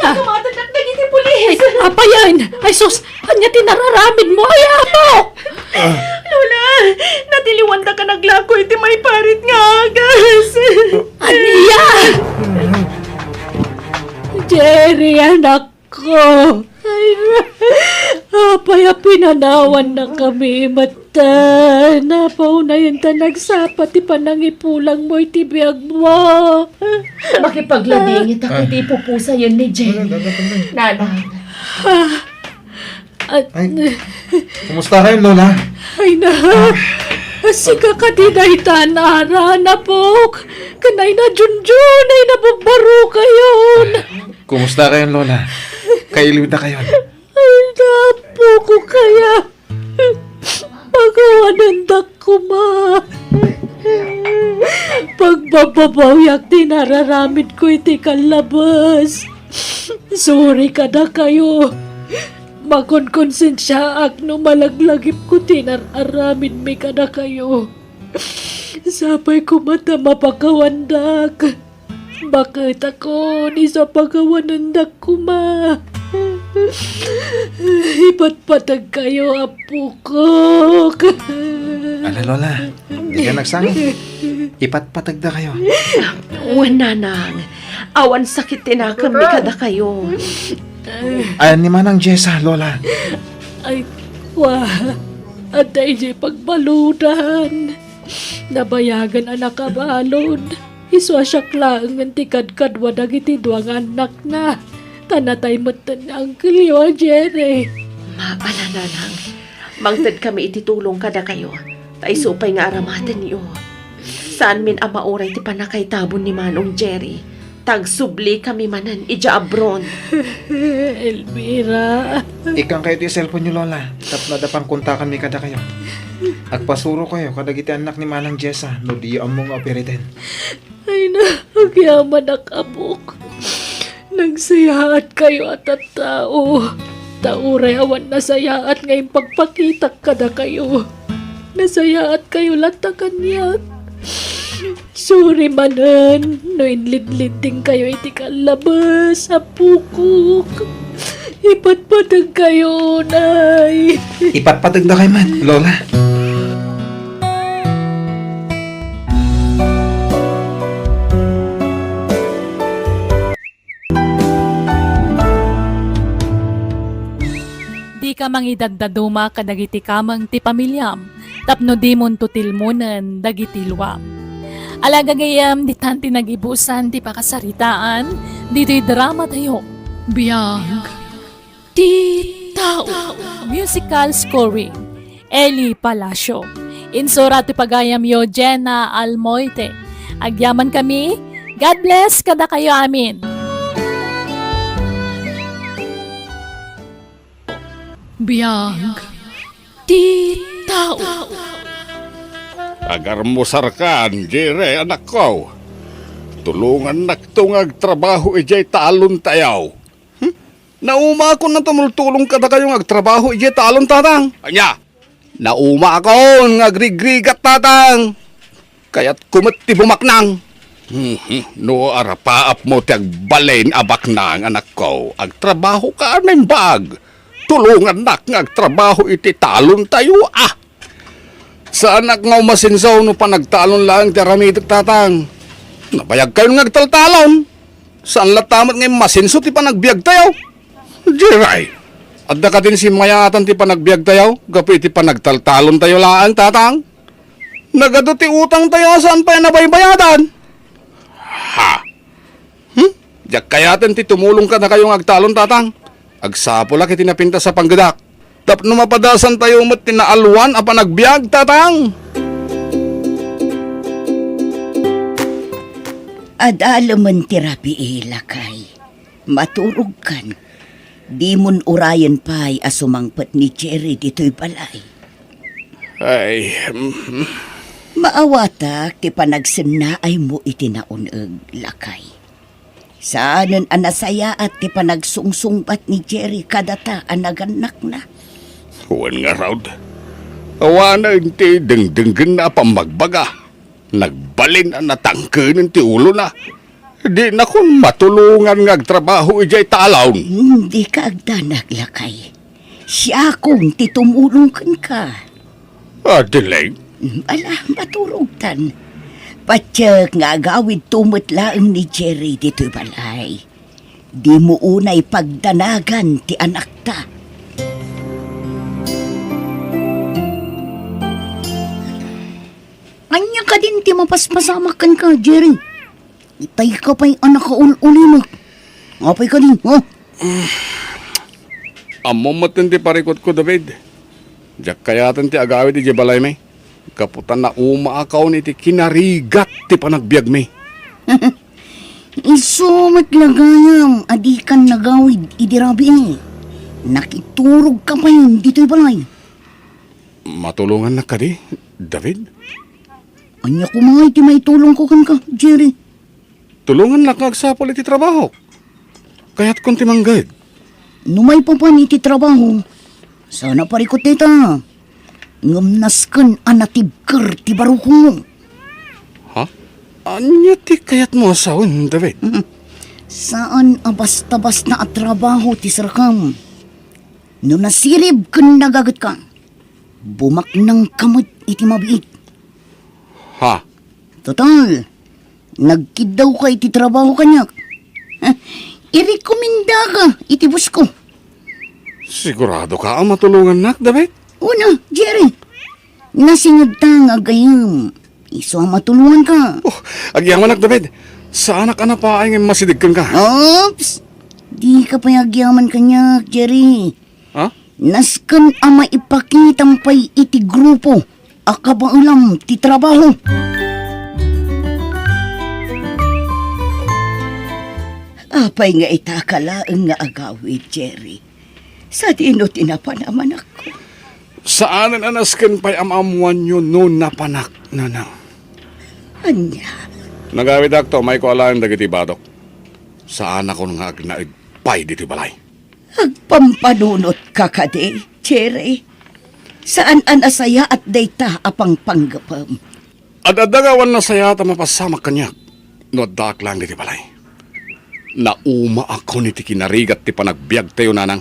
Kamatanak na giti pulis! Apa yan? Ay sus! Anya tinararamid mo ay amo! Lola, natiliwan ka naglako iti may parit nga agas. Aniya! Jerry, anak ko! Ay, apay pinanawan na kami, mata. Napaw na yung tanagsapat, ipanangipulang mo, itibiyag mo. Makipagladingit ako iti pupusa yun ni Jenny. Nanang. Kumusta kayo, Lola? Ay na, asika ka dinay tanara na po. Kanay na junjun, ay nababaro kayo. Kumusta kayo, Lola? Kailiw na kayo. Ay napo ko kaya. Pagawanandak ko ma. Pagbababawiak tinararamid ko iti kalabas. Sorry ka na kayo. Makonkonsensya ak no malaglagip ko tinararamid mi ka na kayo. Sapay ko mata mapakawandak. Bakit ako ni sa pagawanandak ko ma? Ipatpatag kayo, apo ko. Ala, Lola. Di ka nagsangi. Ipatpatag na kayo. Nanang. Awan sakit tinakami kada kayo. Ayan ni Manang Jessa, Lola. Ay, wah. At ay di pagbaludan. Nabayagan anak kabalon. Iswasyak lang ang tikad-kad wadag iti duwang anak na. Tanatay matan ang kiliwa, Jerry. Maala nanang. Mangtad kami ititulong kada kayo. Tay supay nga aramaten niyo. Saan min ama oray ti panakay tabon ni Manong Jerry. Tagsubli kami manan ija abron. Elvira. Ikang kayo ti cellphone nyo, Lola. Tapnadapang kontakan mi kada kayo. Agpasuro kayo kada giti anak ni Manang Jessa. No di among operitin. Ay na, agyaman nakabok. Nagsayaat kayo at tao. Tauray awan nasayaat ngayong pagpakita kada kayo. Nasayaat kayo latakan niya. Sorry manan, no inlid-liding kayo iti kalabas sa pukok. Ipatpatag kayo, nay. Ipatpatag na kayo, man, Lola. Di ka mangidagdaduma kadagiti kamang ti pamilyam, tapno di mon tutilmunan dagiti luwam. Alagagayam di tanti nagibusan ti pakasaritaan, dito'y drama tayo. Biyag. Ti tao. Musical scoring, Eli Palacio. Insura ti pagayam yo, Jenna Almoite. Agyaman kami, God bless kada kayo amin. Biyag. Ti tao. Agar mo sarkan, Jere, anak ko. Tulungan nagtungag trabaho ijay talon tayaw. Nauma ako na tumultulong ka na kayong agtrabaho ijay talon tatang. Anya, nauma ako ngagrigrigat tatang. Kaya't kumati bumaknang. No arapaap mo ti agbalain abaknang anak ko. Agtrabaho ka aming bag. Tulungan nak ngagtrabaho iti talon tayo ah. Sa anak nga umasinsaw no pa nagtalon lang ti aramitek tatang. Nabayag kayo ngagtaltalon. Saan latamat ngayon masinso ti pa nagbiag tayo? Jiray. Adda ka din si mayatan ti pa nagbiag tayo. Gapi ti pa nagtaltalon tayo laan tatang. Nagado ti utang tayo saan pa nabaybayadan? Ha? Diyak kayaten ti tumulong ka na kayong agtalon tatang. Agsapula kiti napinta sa panggadak. Tapno mapadasan tayo mat tinaalwan apa nagbiag tatang. Adalaman tirapi ilakay. Maturog kan. Di mon urayan pa'y asumangpat ni Jerry dito'y balay. Ay, Maawata ti panagsinnaay mo itinaunag lakay. Saanan anasaya at ti panagsungsungbat ni Jerry kadata anaganak na. huwan nga raud. Awana inti dengdenggen na pamagbaga. Nagbalin ang natangkin ti ulo na. Di na kun matulungan nga trabaho ijay talaw. Hindi ka agdanag lakay. Siya kung titumulong ka. Adeleng, Ala, maturugtan. Patyak nga agawid tumot laang ni Jerry dito'y balay. Di mo unay pagdanagan ti anak ta. Anya ka din ti mapaspasamakan ka, Jerry. Itay ka pa'y anak ka uli mo. Apay ka din, ha? amo matindi parikot ko, David. Diyak kayatan ti agawid ti balay may. Kaputan na umaakaw ni ti kinarigat ti panagbiag may. Isumat lagayam, adikan nagawid idirabi eh. Nakiturog ka pa yun dito'y balay. Matulungan na ka di, David? Anya ko mga iti may tulong ko kan ka, Jerry. Tulungan na kagsapol iti trabaho. Kaya't kung timanggad. Numay pa pa iti trabaho. Sana parikot ita. Ngamnaskan anatibker ti barukong. Ha? Anya ti kayat mo asawin, David? Saan abas-tabas na at trabaho ti sarakam? No nasirib kan nagagat ka. Bumak ng kamot iti mabiit. Ha? Total, nagkidaw ka iti trabaho kanyak. Irekomenda ka iti bus ko. Sigurado ka ang matulungan nak, David? Una, Jerry. Nasingag ta nga gayam. Iso ang matulungan ka. Oh, agyaman nak, David. Sa anak ana pa ay masidigkan ka. Oops! Di ka payagyaman kanyak, Jerry. Ha? Naskan ama ipakitang pay iti grupo. Akabang ti trabaho. Apay nga itakalaang nga agawid, Jerry. Sa dino tinapanaman ako. Saan ang anasken pa'y amamuan nyo noon na panak na nang? Anya, Nagawid akto, may ko alam dagiti badok. Saan ako nga agnaigpay diti balay? agpampanunot ka kade, Jerry. Saan an asaya at dayta apang panggapam. Adadagawan na saya ta mapasamak kanyak. No dak lang diti balay. Nauma ako ni ti kinarigat ti panagbiag tayo nanang.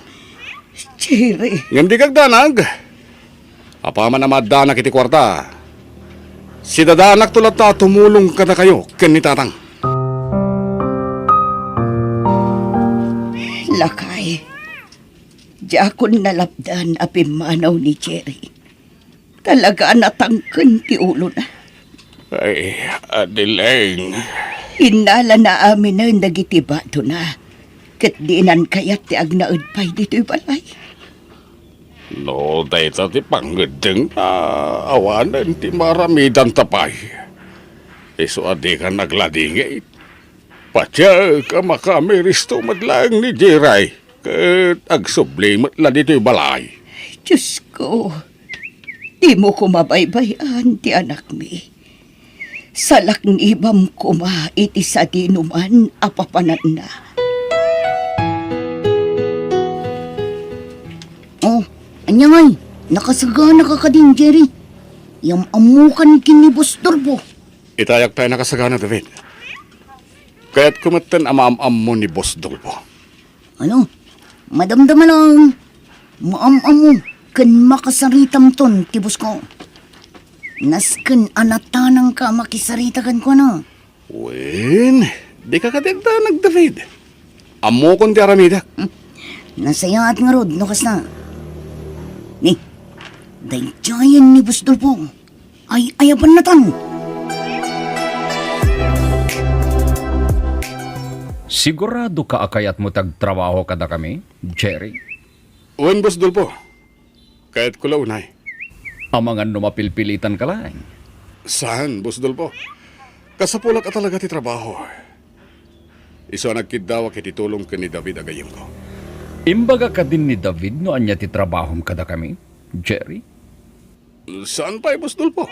Jerry, Ngam di kag danag. Apaman na madanak iti kwarta. Si dadanak tulat ta tumulong ka na kayo ken ni tatang. lakay. Diakon nalapdan apimanaw ni Jerry. Talaga natangken ti ulo na. Ay, Adeleng. Inala na amin na nagitiba to na. Kat dinan kayat ti agnaud pay dito'y balay. No, day sa ti panggedeng awanan ti maramidan tapay. Iso adi ka nagladingay. Patya ka makamiristo madlang ni Jiray. Kat agsublimat la dito'y balay. Diyos ko, di mo ko mabaybayan ti anak mi. Salak ni ibam ko ma iti sa dinuman apapanan na. Oh, anyangay, nakasagana ka din, Jerry. Yang amukan kinibos turbo. Itayak tayo nakasagana, David. Kaya't kumatan amaam-am mo ni Boss Dolpo. Ano? Madamdaman lang. Maam-am mo. Kan makasaritam ton, tibos ko. Nasken anatanang ka makisaritakan ko na. Wen, di ka katigdanag, David. Amo kon ti aramidak. Nasaya at nga rod, nukas na. Ni, dayjayan ni Boss Dolpo. Ay, ayapan na tan. Sigurado ka akayat mo tagtrabaho kada kami, Jerry? Wen, Boss Dolpo. Kaya't kulaw unay. Ang mga numapilpilitan ka lang. Saan, Boss Dolpo? Kasapulak ka talaga ti trabaho. Iso nagkidawak iti tulong ka ni David agayim ko. Imbaga ka din ni David no anya ti trabahom kada kami, Jerry? Saan pa, Boss Dolpo?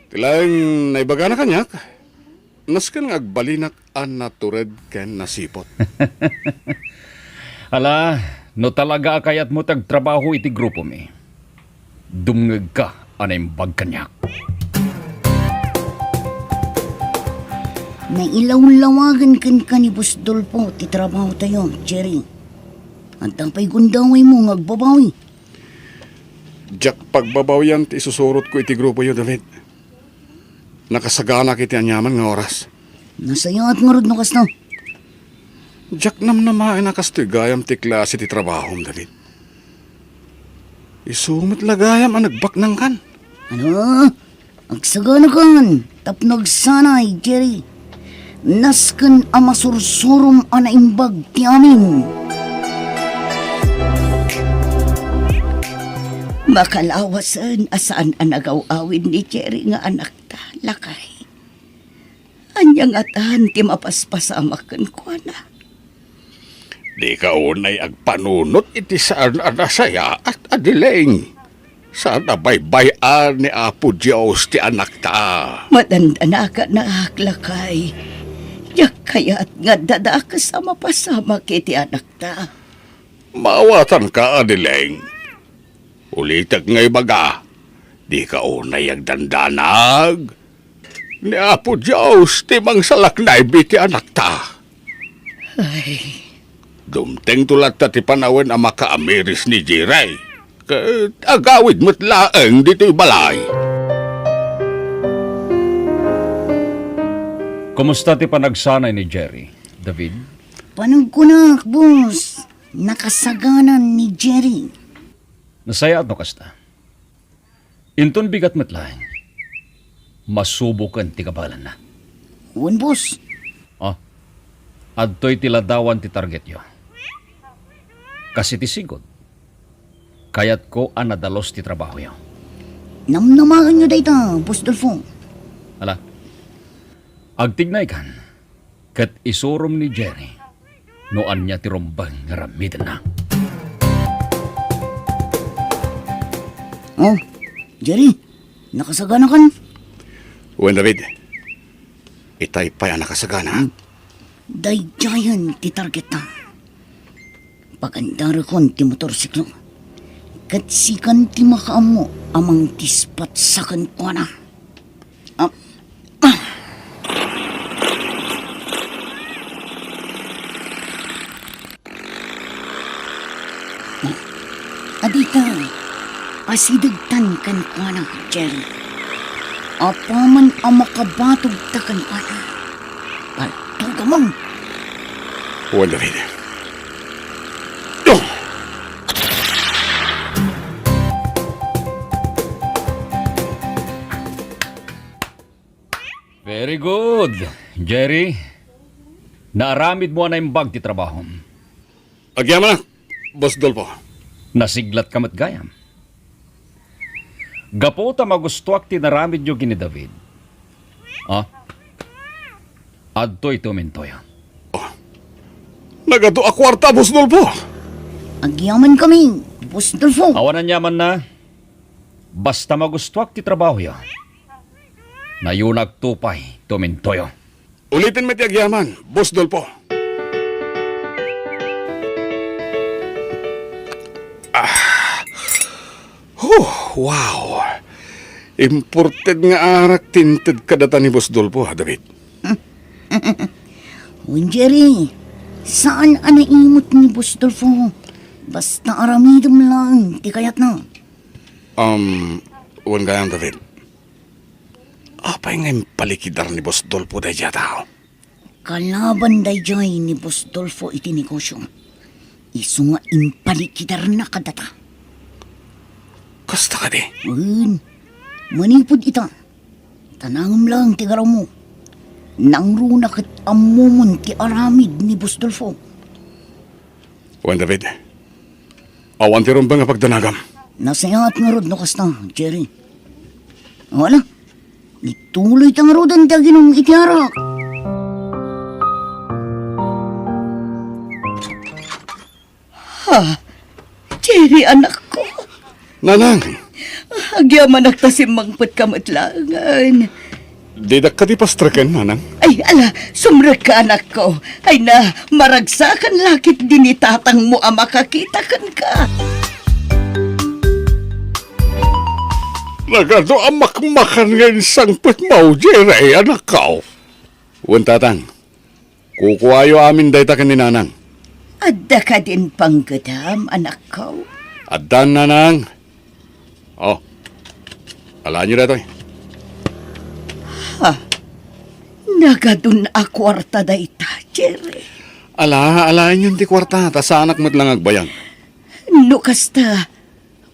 Tilang naibaga na kanyak. Naskan nga agbalinak an natured ken nasipot. Ala, no talaga akayat mo tagtrabaho iti grupo mi. Dumngeg ka anaimbag kanyak. Nailaw-lawagan kan ka ni Boss Dolpo, ti trabaho tayo, Jerry. Antang pa'y gundaway mo, ngagbabawi. Jak pagbabaw yan, ti isusurot ko iti grupo yun, David. Nakasagana kiti anyaman nga oras. Nasaya at ngarod no kas na. Jak namnamain na kastoy gayam ti klase ti trabaho, David. Isumit lagayam ang nagbaknang kan. Ano? Agsagana kan. Tapnog sanay, Jerry. Nasken ang masursurum anaimbag ti amin. Makalawasan asaan ang nagaw-awin ni Jerry nga anak ta, lakay. Anyang atan ti mapaspasamakan ko na. Di ka unay agpanunot iti saan anasaya at adileng. Saan baybayan ni Apo Diyos ti anak ta. Matanda na ka na lakay. Yak kaya't nga dada ka sa mapasama kiti anak ta. Mawatan ka, adileng. Ulitag ngay baga, di ka unay agdandanag. Ni Apo Diyos ti mangsalak na ibiti anak ta. Ay, Dumteng tulat ta ti panawin ang makaamiris ni Jiray. Agawid mo't laeng dito'y balay. Kumusta ti panagsanay ni Jerry, David? panagkunak, boss. Nakasaganan ni Jerry. Nasaya at no kasta. Inton bigat matlaing. Masubukan ti kabalan na. Uwan, boss. Adto'y tiladawan ti target yo. Kasi ti sigod. Kayat ko ang nadalos ti trabaho yo. Namnamakan nyo dayta, boss Dolfo. Ala, agtignay kan, kat isurom ni Jerry, noan niya ti rombang nga ramidan na. Oh, Jerry, nakasagana kan? Uwan, David. Itay pa yan nakasagana. Dayjayan ti target na. Pagandara kon ti motorsiklo. Kat sikan ti makaamo amang tispat sakan ko na. Adita, asidagtan kan ko na, Jerry. Apaman ang makabatog takan ko na. Palto mo. Uwan, David. Very good, Jerry. Naaramid mo na yung bag ti trabaho. Agyaman na, Boss Dolpo. Nasiglat ka mat gayam. Gapo ta magustuak ti naramid nyo gini David. Adto'y tumintoy. Nagato a kwarta, Boss Dolpo. Agyaman kami, boss Dolfo. Awanan yaman na. Basta magustuak ti trabaho yo. Nayunag tupay, tumintoy. Ulitin mo ti agyaman, Boss Dolpo. Wow. Imported nga arak tinted kadata ni Boss Dolpo, ha, David? Jerry, saan anaimot ni boss Dolfo? Basta aramidom lang, di kayat na. Uwan gayang, David. Apay nga yung palikidar ni Boss Dolpo day tao. Kalaban dayjay ni boss Dolfo iti negosyo. Isu nga impalikidar na kadata. Kasta ka di. Manipod ita. Tanangam lang ti garaw mo. Nangruna kat amumon ti aramid ni boss Dolfo. Uwan, David. Awan ti rumba nga pagdanagam. Nasayat nga rod no kasta, Jerry. Wala. Ituloy tang rodan daginong itiarak. Jerry, anak ko. Nanang, Agyaman nagtasimangpot kamatlangan. didak ka di pastraken, nanang. Ay, ala, sumrek ka, anak ko. Ay na, maragsakan lakit din itatang mo ang makakitakan ka. Nagado ang makmakan ngayon sangpit mo, Jerry, anak ka. Uwan, tatang. Kukuhayo amin dayta ka ni nanang. Adda ka din panggadam, anak ko. Adan, nanang. Oh, alaan nyo na ito eh. Nagadun a kwarta da ita, Jerry. Alaan yun ti kwarta, ta sa anak mo't lang agbayang. Lukas ta,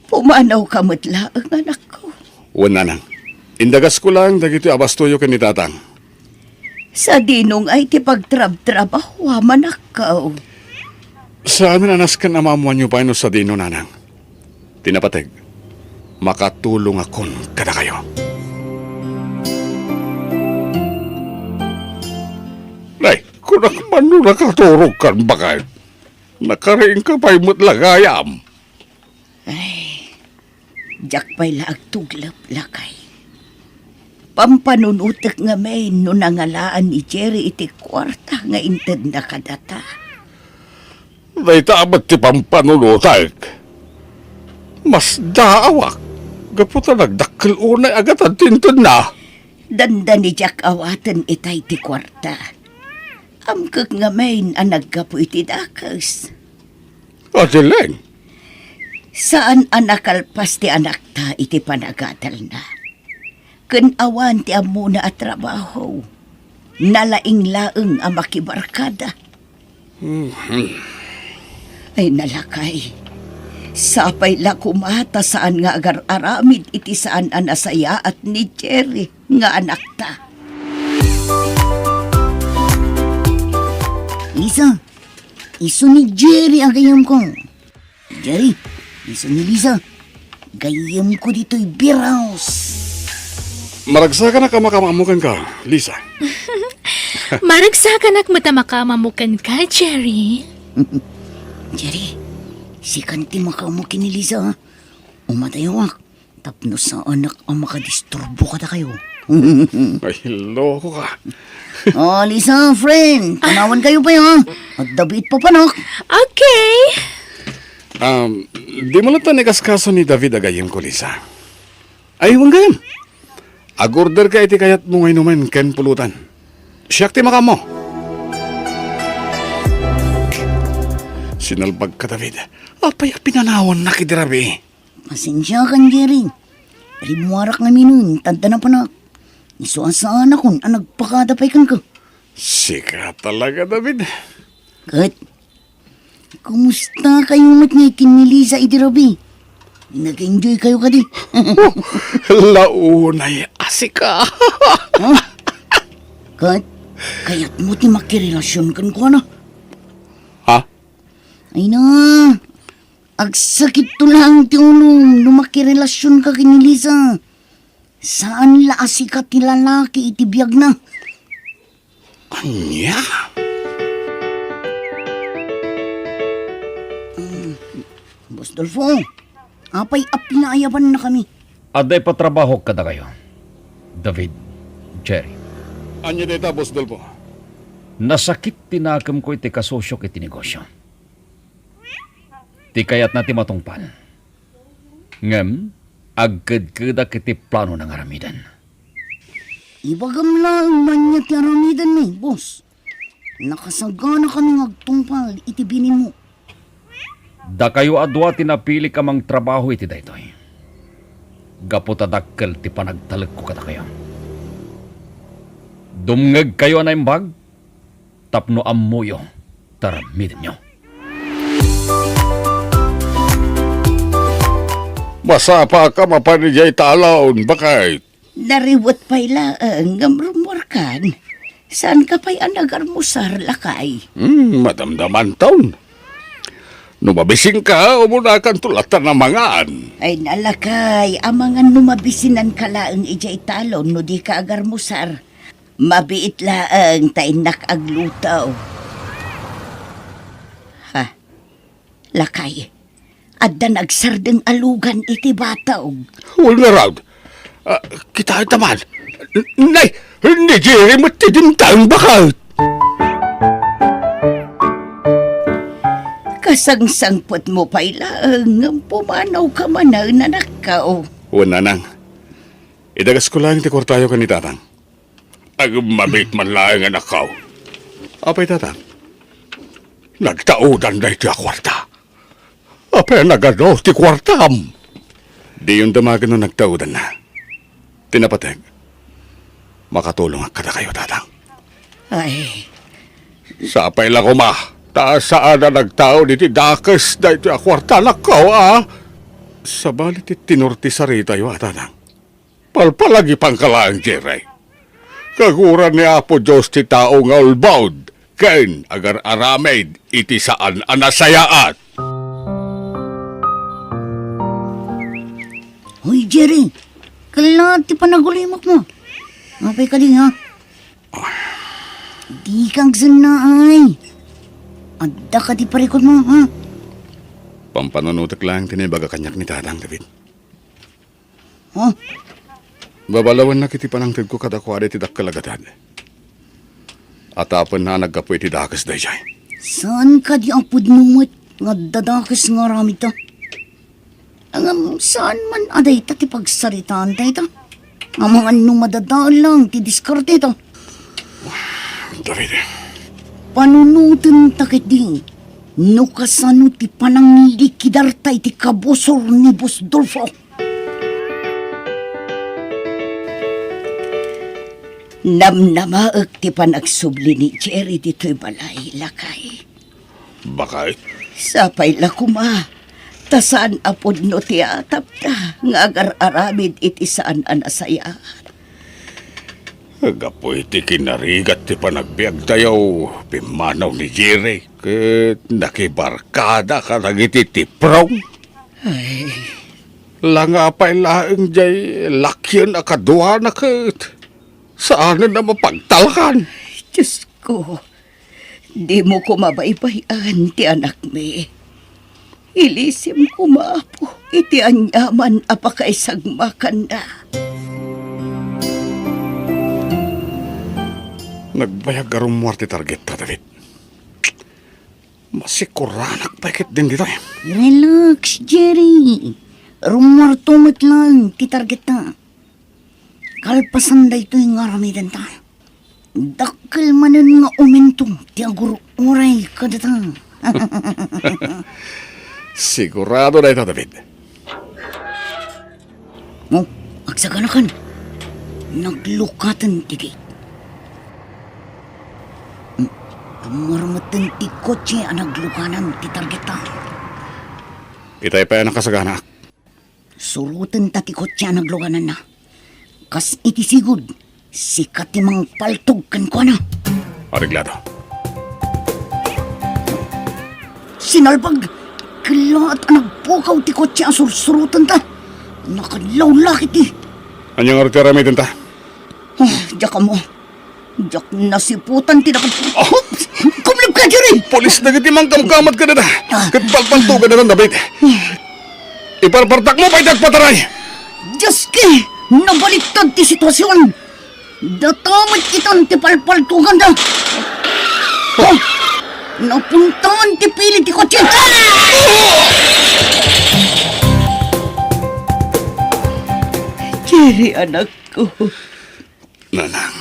pumanaw ka matla ang anak ko. Wan nanang, indagas ko lang dagito abastoyo ka ni tatang. Sa dinong ay ti pagtrab-trabaho, manakaw. Sa amin anas ka namamuan nyo pa ino sa dino nanang. Tinapateg, makatulong akon kada kayo. Nay, kung naman nung nakaturog kan bakit, nakaraing ka pa'y mutlagayam. Diyak pa'y laag tuglap lakay. Pampanunutek nga may no nangalaan ni Jerry iti kwarta nga inted na kadata. Day tamat ti pampanunutek. Mas daawak. Gaputa nagdakkel unay agad ang tintod na. Danda ni Jack awatan itay ti kwarta. Amkag nga may anaggapo iti dakas. Asileng, Saan anakalpas ti anak ta iti panagatal na? Kun awan ti amo na at trabaho. Nalaing-laeng ang makibarkada. Ay nalakay. Sapay la kumata saan nga agar-aramid iti saan anasaya at ni Jerry nga anak ta. Lisa, iso ni Jerry ang gayam ko. Jerry, iso ni Lisa, gayam ko dito'y beer house. maragsakan na kamakamamukan ka, Lisa. Maragsakan ak matamakamamukan ka, Jerry. Jerry, si kanti makamukin ni Lisa, ha? Umatayawak, tapno sa anak ang makadisturbo ka na kayo. Ay, loko ka. Oh, Lisa, friend, tanawan kayo pa yun, ha? At David pa panak. Okay. Di mo lang tanikas kaso ni David agayim ko, Lisa. Ay, huwag gayam. Agorder ka iti kayat mo ngayon naman ken pulutan. Siyak ti maka mo. Sinalbag ka, David. Apay pinanawan na kidirabi. Pasensya kan, Jerry. Rimuarak nga minun, tanda na panak. Isuasaan akon, ang nagpakadapay kan ka. Sika talaga, David. Kat, kumusta kayo matngikin ni Lisa idirabi? Nag-enjoy kayo ka di. Launay asika. Kat, kaya't mo ti makirelasyon kan ko na. Ha? Ay na, agsakit to lang ti ulong lumakirelasyon ka kini Lisa. Saan la asika ti lalaki iti biyag na? Anya? Boss Dolfo, apay apinaayaban na kami. Aday patrabaho kada kayo. David, Jerry. Anya deta, Boss Dolpo? Nasakit tinakam ko iti kasosyo iti negosyo. Ti kayat na ti matungpal. Ngem, agkad-kada kiti plano ng aramidan. Ibagam lang man niya ti aramidan ni, boss. Nakasagana kami agtungpal iti binin mo. Da kayo adwa tinapili ka mang trabaho iti daytoy. Gaputadakkel ti panagtalag ko kada kayo. Dumngeg kayo na imbag, tapno ammuyo, taramidin nyo. Masapa ka mapanijay talaon, bakit? Nariwat pa'y laang gamrumorkan. Saan ka pa'y anagarmusar lakay? Madamdaman taon. Numabising ka, umuna kang tulatan ng mangaan. Ay nalakay, amangan numabisinan ka laang ijay talon no di ka agarmusar. Mabiit laang tainak aglutaw. Ha? Lakay, adda nagsardeng alugan iti bataw. Huwag na raw. Kita ay taman. Nay, hindi Jerry matidintang bakit? Kasangsangpot mo pa'y laang pumanaw ka man na nanakaw. Wala nang. Idagas ko lang ti kwartayo ka ni tatang. Ag mabit man lang ang nakaw. Apay tatang. Nagtaudan na iti kwarta. Apay nagano ti kwartam. Di yung damagan nung nagtaudan na. Tinapateg. Makatulong ang kada kayo, tatang. Ay, Sapay lang ko, ma. Taas saan na nagtao diti dakas da iti akwarta na ko, ah. Sabalit tinurti sa rita yung tatang. Palpalagi pangkalaang, Jerry. Kaguran ni Apo Diyos ti tao nga ulbaud. Kain agar aramid iti saan anasayaat. Hoy, Jerry. Kailangan ti panagulimok mo. Mapay ka din, ha? Di kang sanay. Adda ka di parikod mo, ha? Pampanunutak lang tinibaga kanyak ni tatang, David. Ha? Babalawan na kiti panangtid ko kada kwari ti dakkalagatan. At apan na nagkapoy ti dakas dayjay. Saan ka di ang pudnumot nga dadakas nga rami ta? Saan man aday ta ti pagsaritaan tayo ta? Ang mga anong madadaan lang ti diskarte ta. David, Panunutin takit di. No kasano ti pananglikidar tayo ti kabosor ni Boss Dolfo. namnamaag ti panagsubli ni Jerry dito'y balay lakay. bakit? Sapay la kuma. Tasan apod no ti atap ta. Nga agar-aramid iti saan anasaya. Agapoy ti kinarigat ti panagbiag tayo. Pimanaw ni Jerry. Ket nakibarkada ka nagiti ti prong. Ay, Langapay laeng jay lakyan akadwa na ket. Saan na mapagtalakan? Diyos ko. Di mo ko mabaybayan ti anak me. Ilisim ko maapo. Iti anyaman apakaisagmakan na. Nagbayag arong muarte target ta, David. Masikuranak paikit din dito eh. Relax, Jerry. Rumartumot lang ti target na. Kalpasan da ito yung aramidan ta. Dakil manan nga umintong ti agur oray kadata. Sigurado na ito, David. Mo, agsaganakan. Naglukatan ti gate. Marmatan ti kotse ang naglukanan ti target ta. Itay pa yan ang kasagana. Surutan ta ti kotse ang naglukanan na. Kas iti sigud, sikat ti mang paltog kan ko na. Ariglado. Sinalpag, kilaat ang nagpukaw ti kotse ang sursurutan ta. Nakadlaw lakit ti. Anyang arkaramitin ta? Oh, diyak ka mo. Diyak nasiputan ti nakad... Oh! Kumlip ka, Jerry! Polis na giti mang kamkamat ka na na. Kat pagpantugan na ng David. Iparpartak mo pa itagpataray. Diyos ki! Nabaliktad ti sitwasyon! Datamad kitan ti palpaltugan na! Oh! Napuntahan ti pilit ti kotse! Jerry, anak ko. Nanang.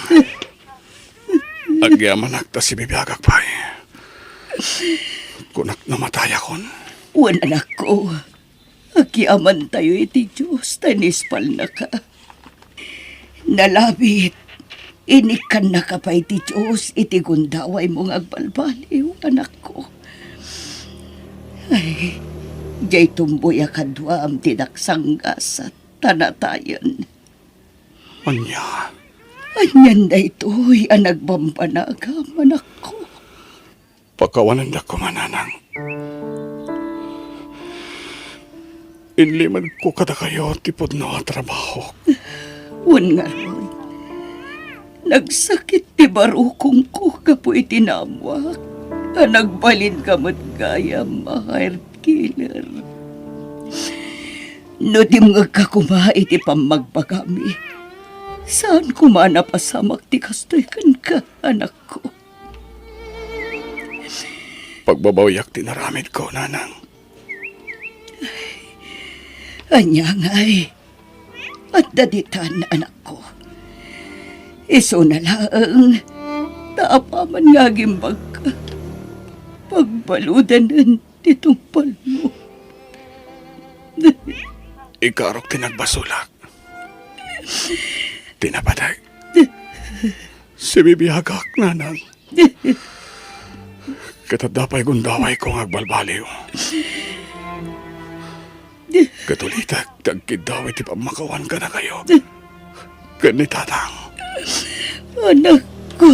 Agyaman nakta si bibiyagak pa eh. Kunak namatay akon. Wan anak ko. Agyaman tayo iti Diyos. Tanispal na ka. Nalabit. Inikan na ka pa iti Diyos. Iti gundaway mong agbalbaliw, anak ko. Ay, jay tumboy akadwam tinaksanggas at tanatayan. Anya. Anyan na ito'y ang nagbambanagam, anak ko. Pagkawanan da ko mananang. Inlimad ko kada kayo tipod no trabaho. Wan nga ron. Nagsakit ti barukong ko kapo itinamwak. Nagbalin kamot gaya mahir killer. No di mga kakuma iti pamagbagami. Saan kumana pasamak ti kastoy kan ka, anak ko? Pagbabawiyak tinaramid ko, nanang. Anya nga'y. At daditan, anak ko. Iso na lang. Taapaman nga gimbag ka. Pagbaludanan titumpal mo. ikarok tinagbasulak. Tinapaday. Si bibiyagak, nanang. Katadapay gundaway ko agbalbaliw. Katulitak, tagkidaw iti pamakawan ka na kayo. Kanitatang. Anak ko.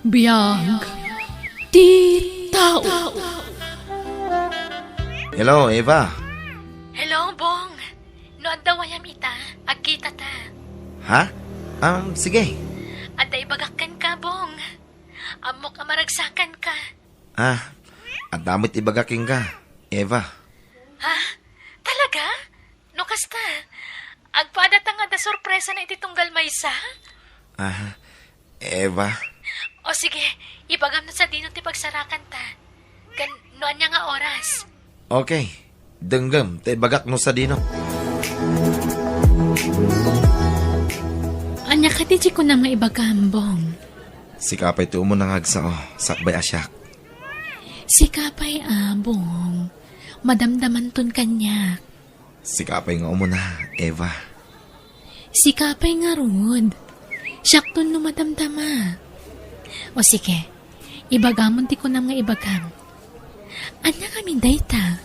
Biyag, ti tao. Hello, Eva. Hello, Bong. No adda wayam ita, agkita ta. Ha? Sige. Adda ibagakkan ka, Bong. Amok amaragsakan ka. At damit ibagaking ka, Eva. Ha? Talaga? No kasta? Agpadata nga da sorpresa na iti tunggal maysa? Eva. O sige, ipagam na sa dino ti pagsarakan ta. Kan noan niya nga oras. Okay. Denggam, te bagak no sa dino. Anya ka di ko na nga ibagam, Bong. Sikapay ti umo nang agsa sakbay asyak. Sikapay Bong. Madamdaman ton kanyak. Sikapay nga umo na, Eva. Sikapay nga rod. Siyak ton no madamdama. O sige, ibagamon ti ko na nga ibagam. Anya kami dayta.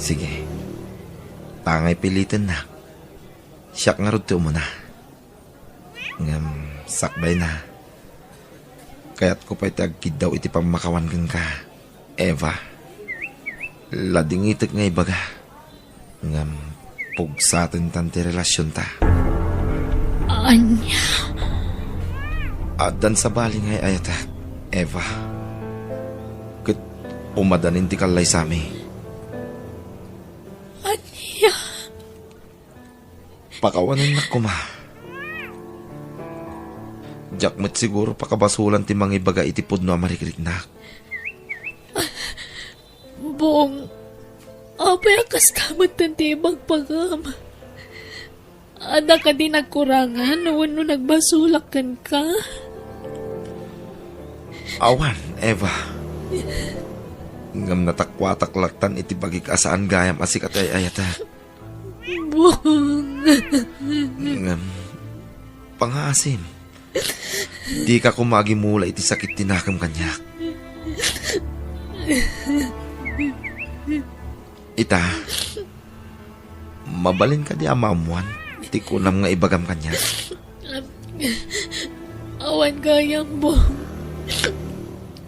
Sige. Tangay pilitin na. Siyak nga rod ti umo na. Ngam, sakbay na. Kaya't ko pa'y tagkid daw iti pamakawan kang ka, Eva. Lading itik nga ibaga. Ngam, pugsatin tanti relasyon ta. Anya? Adan sa bali ngay ayata, Eva. Kat umadanin ti kalay sami. Anya? Pakawanan na kuma. Jakmet siguro pakabasulan ti mga ibaga itipod no amarikrik na. Bong, apay akas kamot tanti magpagam. Ada ka din nagkurangan no nagbasulakan ka. Awan, Eva. Ngam natakwa-taklaktan iti bagikasaan gayam asik at ayata. Bong. Ngam, pangasim. Di ka kumagi mula iti sakit tinakam kanya. Ita, mabalin ka di amamuan. Iti kunam nga ibagam kanya. Awan kayang Bong.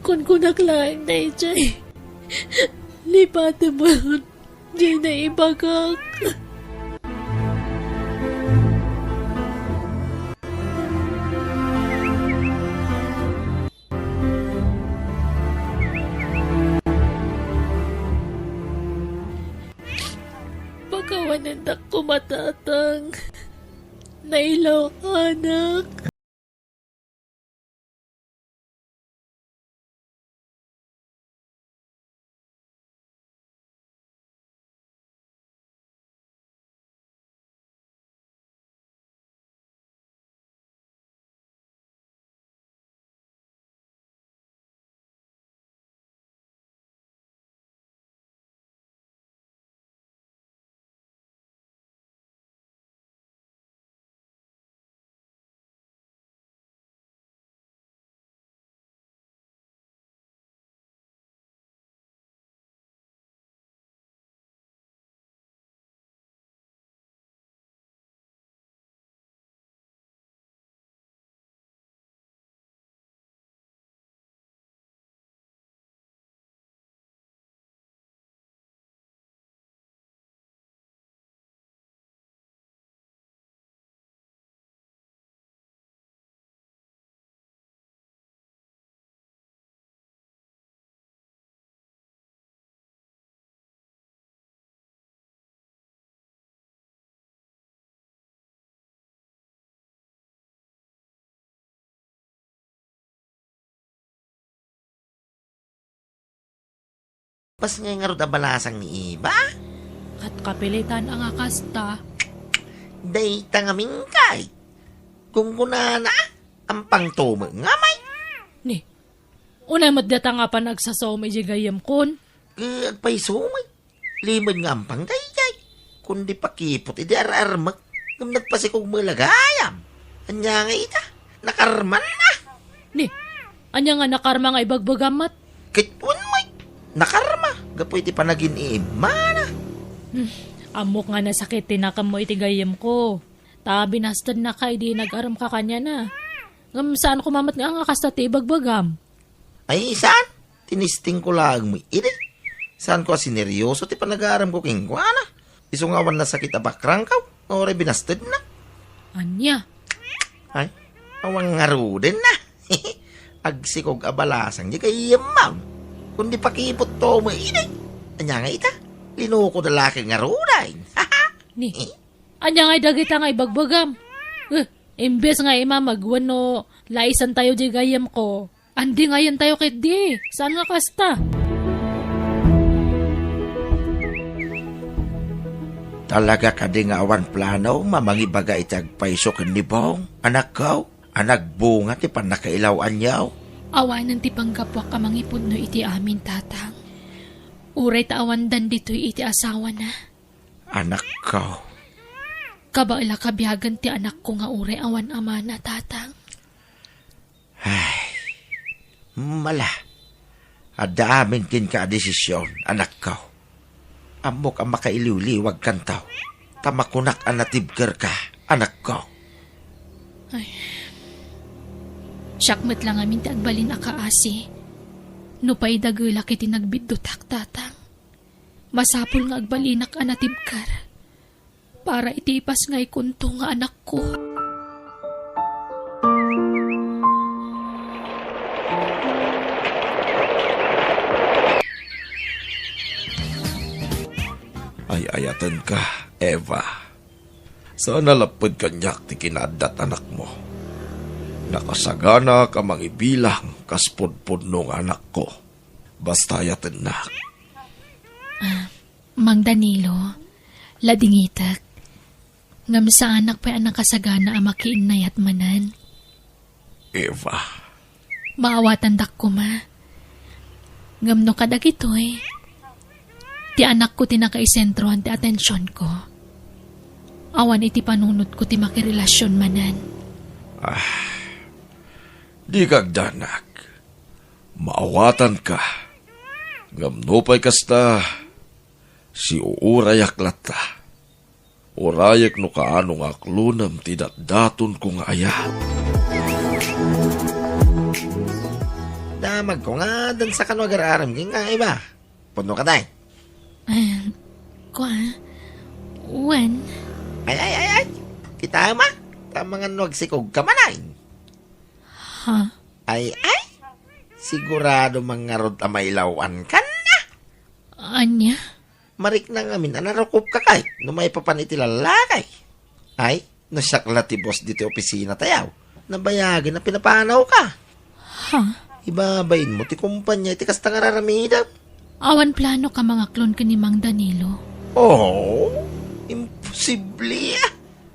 Kun kunaklaan na ijay. Lipate mo. Di na ibagak. Pagkawanan na kumatatang. Nailaw, anak. Pas nga nga rin balasang ni iba. At kapilitan ang akasta. Day tangaming kay. Kung kunana, ang pangtuma nga may. Ni, unay madata nga pa nagsasawmay di gayam kon. Agpay sumay. Limod nga ang pangdayay. Kundi pakipot, idi ararmak. Nung nagpasikog malagayam. Anya nga ita, nakarman na. Ni, anya nga nakarma nga ibagbagamat. Kitun may, nakarma. Gapoy ti panagin imana. Amok nga nasakit tinakam mo iti gayam ko. Tabi nastad na kay di nag-aram ka kanya na. Ngam saan kumamat nga nga kasta ti ibagbagam. Ay, saan? Tinisting ko lang mo. Ide, saan ko sineryoso ti panag-aaram ko king kuana? Isungawan na sakit abakrang ka. Ore binastad na. Anya? Ay, awang ngaruden na. Agsikog abalasang di kay yamaw. Kundi pakipot to mo. Ide, anya nga ita. Linuko na laki ngaruday. Ni, anya nga dagita nga ibagbagam. Imbes nga imamagwan no, laisan tayo di gayam ko. Andi nga yan tayo kit di. Saan nga kasta? Talaga ka di nga awan plano, mamangibaga itag paiso kan ni Bong. Anak ko, anak bunga ti panakailawan yaw. Awanan ti panggapwa ka mangipod no iti amin tatang. Uray taawan dan dito'y iti asawa na. Anak ko, Kabaila kabiyagan ti anak ko nga uray awan ama na tatang. ay, mala. Adaamin kin ka desisyon, anak ko. Amok ang makailiwliwag kantaw. Tamakunak ang natibker ka, anak ko. Syakmet lang amin ti agbalin akaasi. No pa'y dagula kiti nagbiddutak tatang. Masapul nga agbalinak anatibkar. Para itipas nga'y kunto nga anak ko. Ay ayatan ka, Eva. Sana lapod kanyak ti kinadat anak mo. Nakasagana ka mangibilang kaspodpod nung anak ko. Basta ayatan na. Mang Danilo, ladingitak. Ngam sa anak pa'y anak kasagana ang makiinay at manan. Eva, Maawatan dak ko ma. Ngam no kadag ito'y. Ti anak ko tinakaisentrohan ti atensyon ko. Awan iti panunot ko ti makirelasyon manan. di kagdanak. Maawatan ka. Ngamnupay kasta. Si uurayak lata. Urayak no kaano nga klunam ti datdaton kong ayat. Damag ko nga dan sa kanwag-araram king nga iba. Puno ka day. Wen? Ay. Kita ma. Tamangan nagsikog ka manay. Ha? Ay. Sigurado mangarod amailawan ka na. Anya? Marik na ngamin, anarokop ka kay. No may papaniti lalakay. Ay, nasyakla ti boss dito opisina tayaw. Nabayagin na pinapanaw ka. Ha? Ibabayin mo ti kumpanya iti kasta nga raramidam. Awan plano ka mga klon ka ni Mang Danilo. Oh, imposible ah.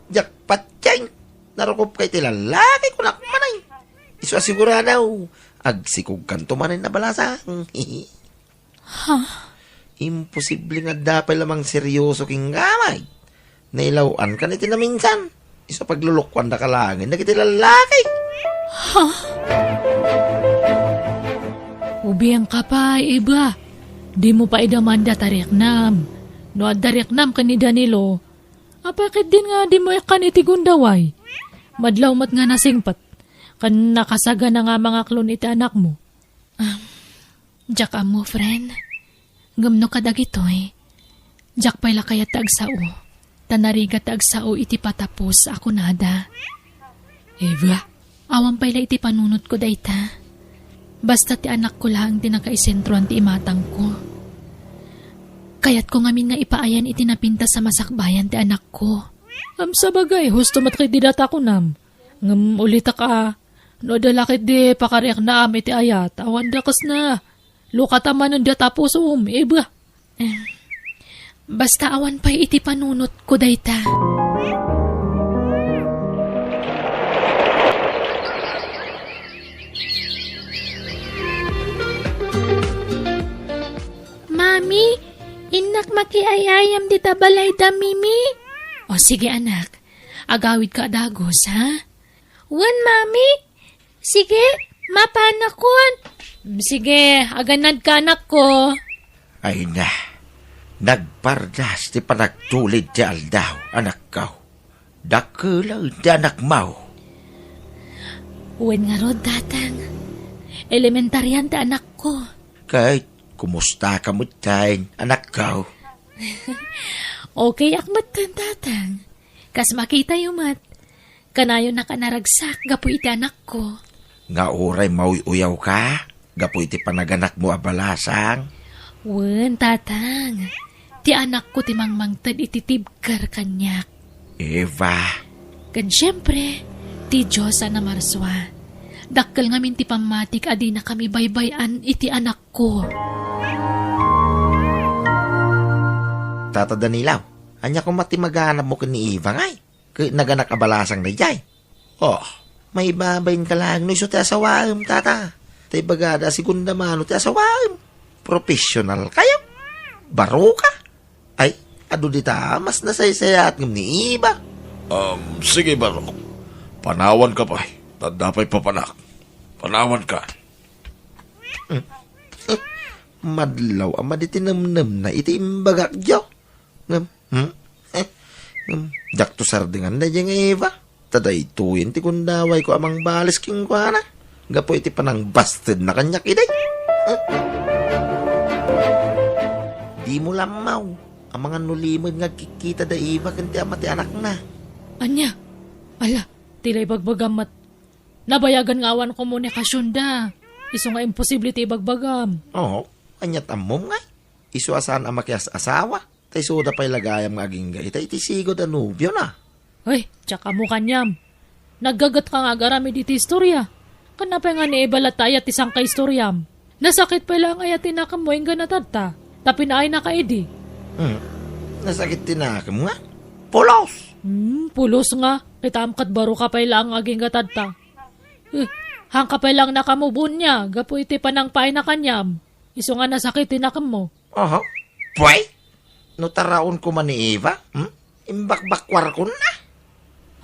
Jackpot yan. Narokop kay ti lalaki ko nakmanay. Isu asiguradaw. Agsikog kanto manin na balasang. Ha? Imposible nga dapay lamang seryoso king gamay. Nailawan ka na tinaminsan. Isa paglulukwan na kalangin na kitilalaki. Ha? Ubiyang ka pa, iba. Di mo pa idamanda tariknam. No adariknam ka ni Danilo. Apakit din nga di mo ikan itigundaway. Madlaw mat nga nasingpat. Kan nakasaga na nga mga klon iti anak mo. Jack mo, friend. Ngamno kadag ito'y. Jack pala kaya tagsao. Tanariga tagsao iti patapos ako nada. Eva, awan pala iti panunot ko dayta. Basta ti anak ko lang tinakaisentruan ti imatang ko. Kaya't ko ngamin nga ipaayan iti napinta sa masakbayan ti anak ko. Sa bagay, husto mat kay didata ko nam. Ngam ulita ka. No dalakit di pakariak na iti ayat. Awan dakas na. Lukataman ng tapos iba. Basta awan pa'y iti panunot ko dayta. Mami, inak makiayayam dita balay da mimi. O sige anak, agawid ka dagos ha? Wan mami, sige, mapanakon. Sige, aganad ka anak ko. Ay na, nagpardas ti panagtulid ti aldaw, anak ko. Dakulaw ti anak mau. Wen nga rod datang. Elementaryan ti anak ko. Kahit kumusta ka mo tayo, anak ko. Okay, akmat kan datang. Kas makita yumat. Kanayo na kanaragsak, gapu iti anak ko. Nga oray mauuyaw ka, gapu iti panaganak mo abalasang. Wen, tatang. Ti anak ko ti mangmangtad iti tibkar kanyak. Eva, Kan syempre, ti Diyos na marswa. Dakkel ngamin ti pamatik adi na kami baybayan iti anak ko. Tata Danilaw, anya ko mati maghanap mo ni Eva ngay. Kaya naganak abalasang na jay. Oh, may babayin ka lang no iso ti asawam, tata. Tay bagada segunda mano ti asawam. Professional kayo. Baro ka. Ay, ado dita, mas nasaysayat ngam ni Eva. Sige Barok. Panawan ka pa. Tanda pa'y papanak. Panawan ka. Madlaw ama di tinamnam na iti imbagak jo. Jak to sardingan na dyan Eva. Taday tuyin ti kundaway ko amang balis king kwa na. Gapo iti panang busted na kanyak iday. Di mo lamaw. Ang mga nulimod nga kikita da Eva kanti amati anak na. Anya, ala, tilay bagbagamat. Nabayagan nga awan komunikasyon da. Iso nga imposible ti bagbagam. Oo, anyat amom nga. Iso asan ang makias asawa. Tay soda pa'y lagayam nga aging gay. Tay tisigo da nubyo na. Ay, tsaka mo kanyam. Naggagat ka nga garami diti istorya. Kanapay nga ni Ibalatay at isang ka-istoryam. Nasakit pa lang ay atinakammoy nga natata. Tapi na ay nakaidi. Nasakit tinakam nga. Pulos! Pulos nga. Kita amkat baro ka pa lang aging gatadta. Hang ka pa lang nakamubun niya. Gapo iti panang paay na kanyam. Iso nga nasakit tinakam mo. Oho. Pway? No taraon ko man ni Eva? Imbakbakwar ko na.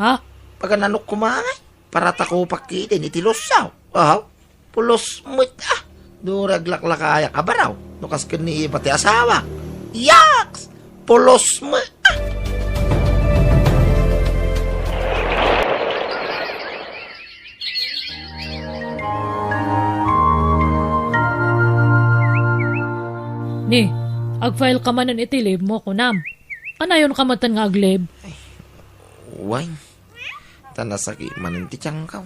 Ha? Pagananok ko mangay. Para tako pakitin itilosaw. Oho. Pulos mo ita. Duraglak-lakaya ka ba raw? Nukas ka ni Eva ti asawa. Yaks! Pulos mo ita. Ni, ag-file ka man ng itilib mo kunam. Kanayon ka matan nga aglib? Wine. Tanasaki manin ti tiyangkaw.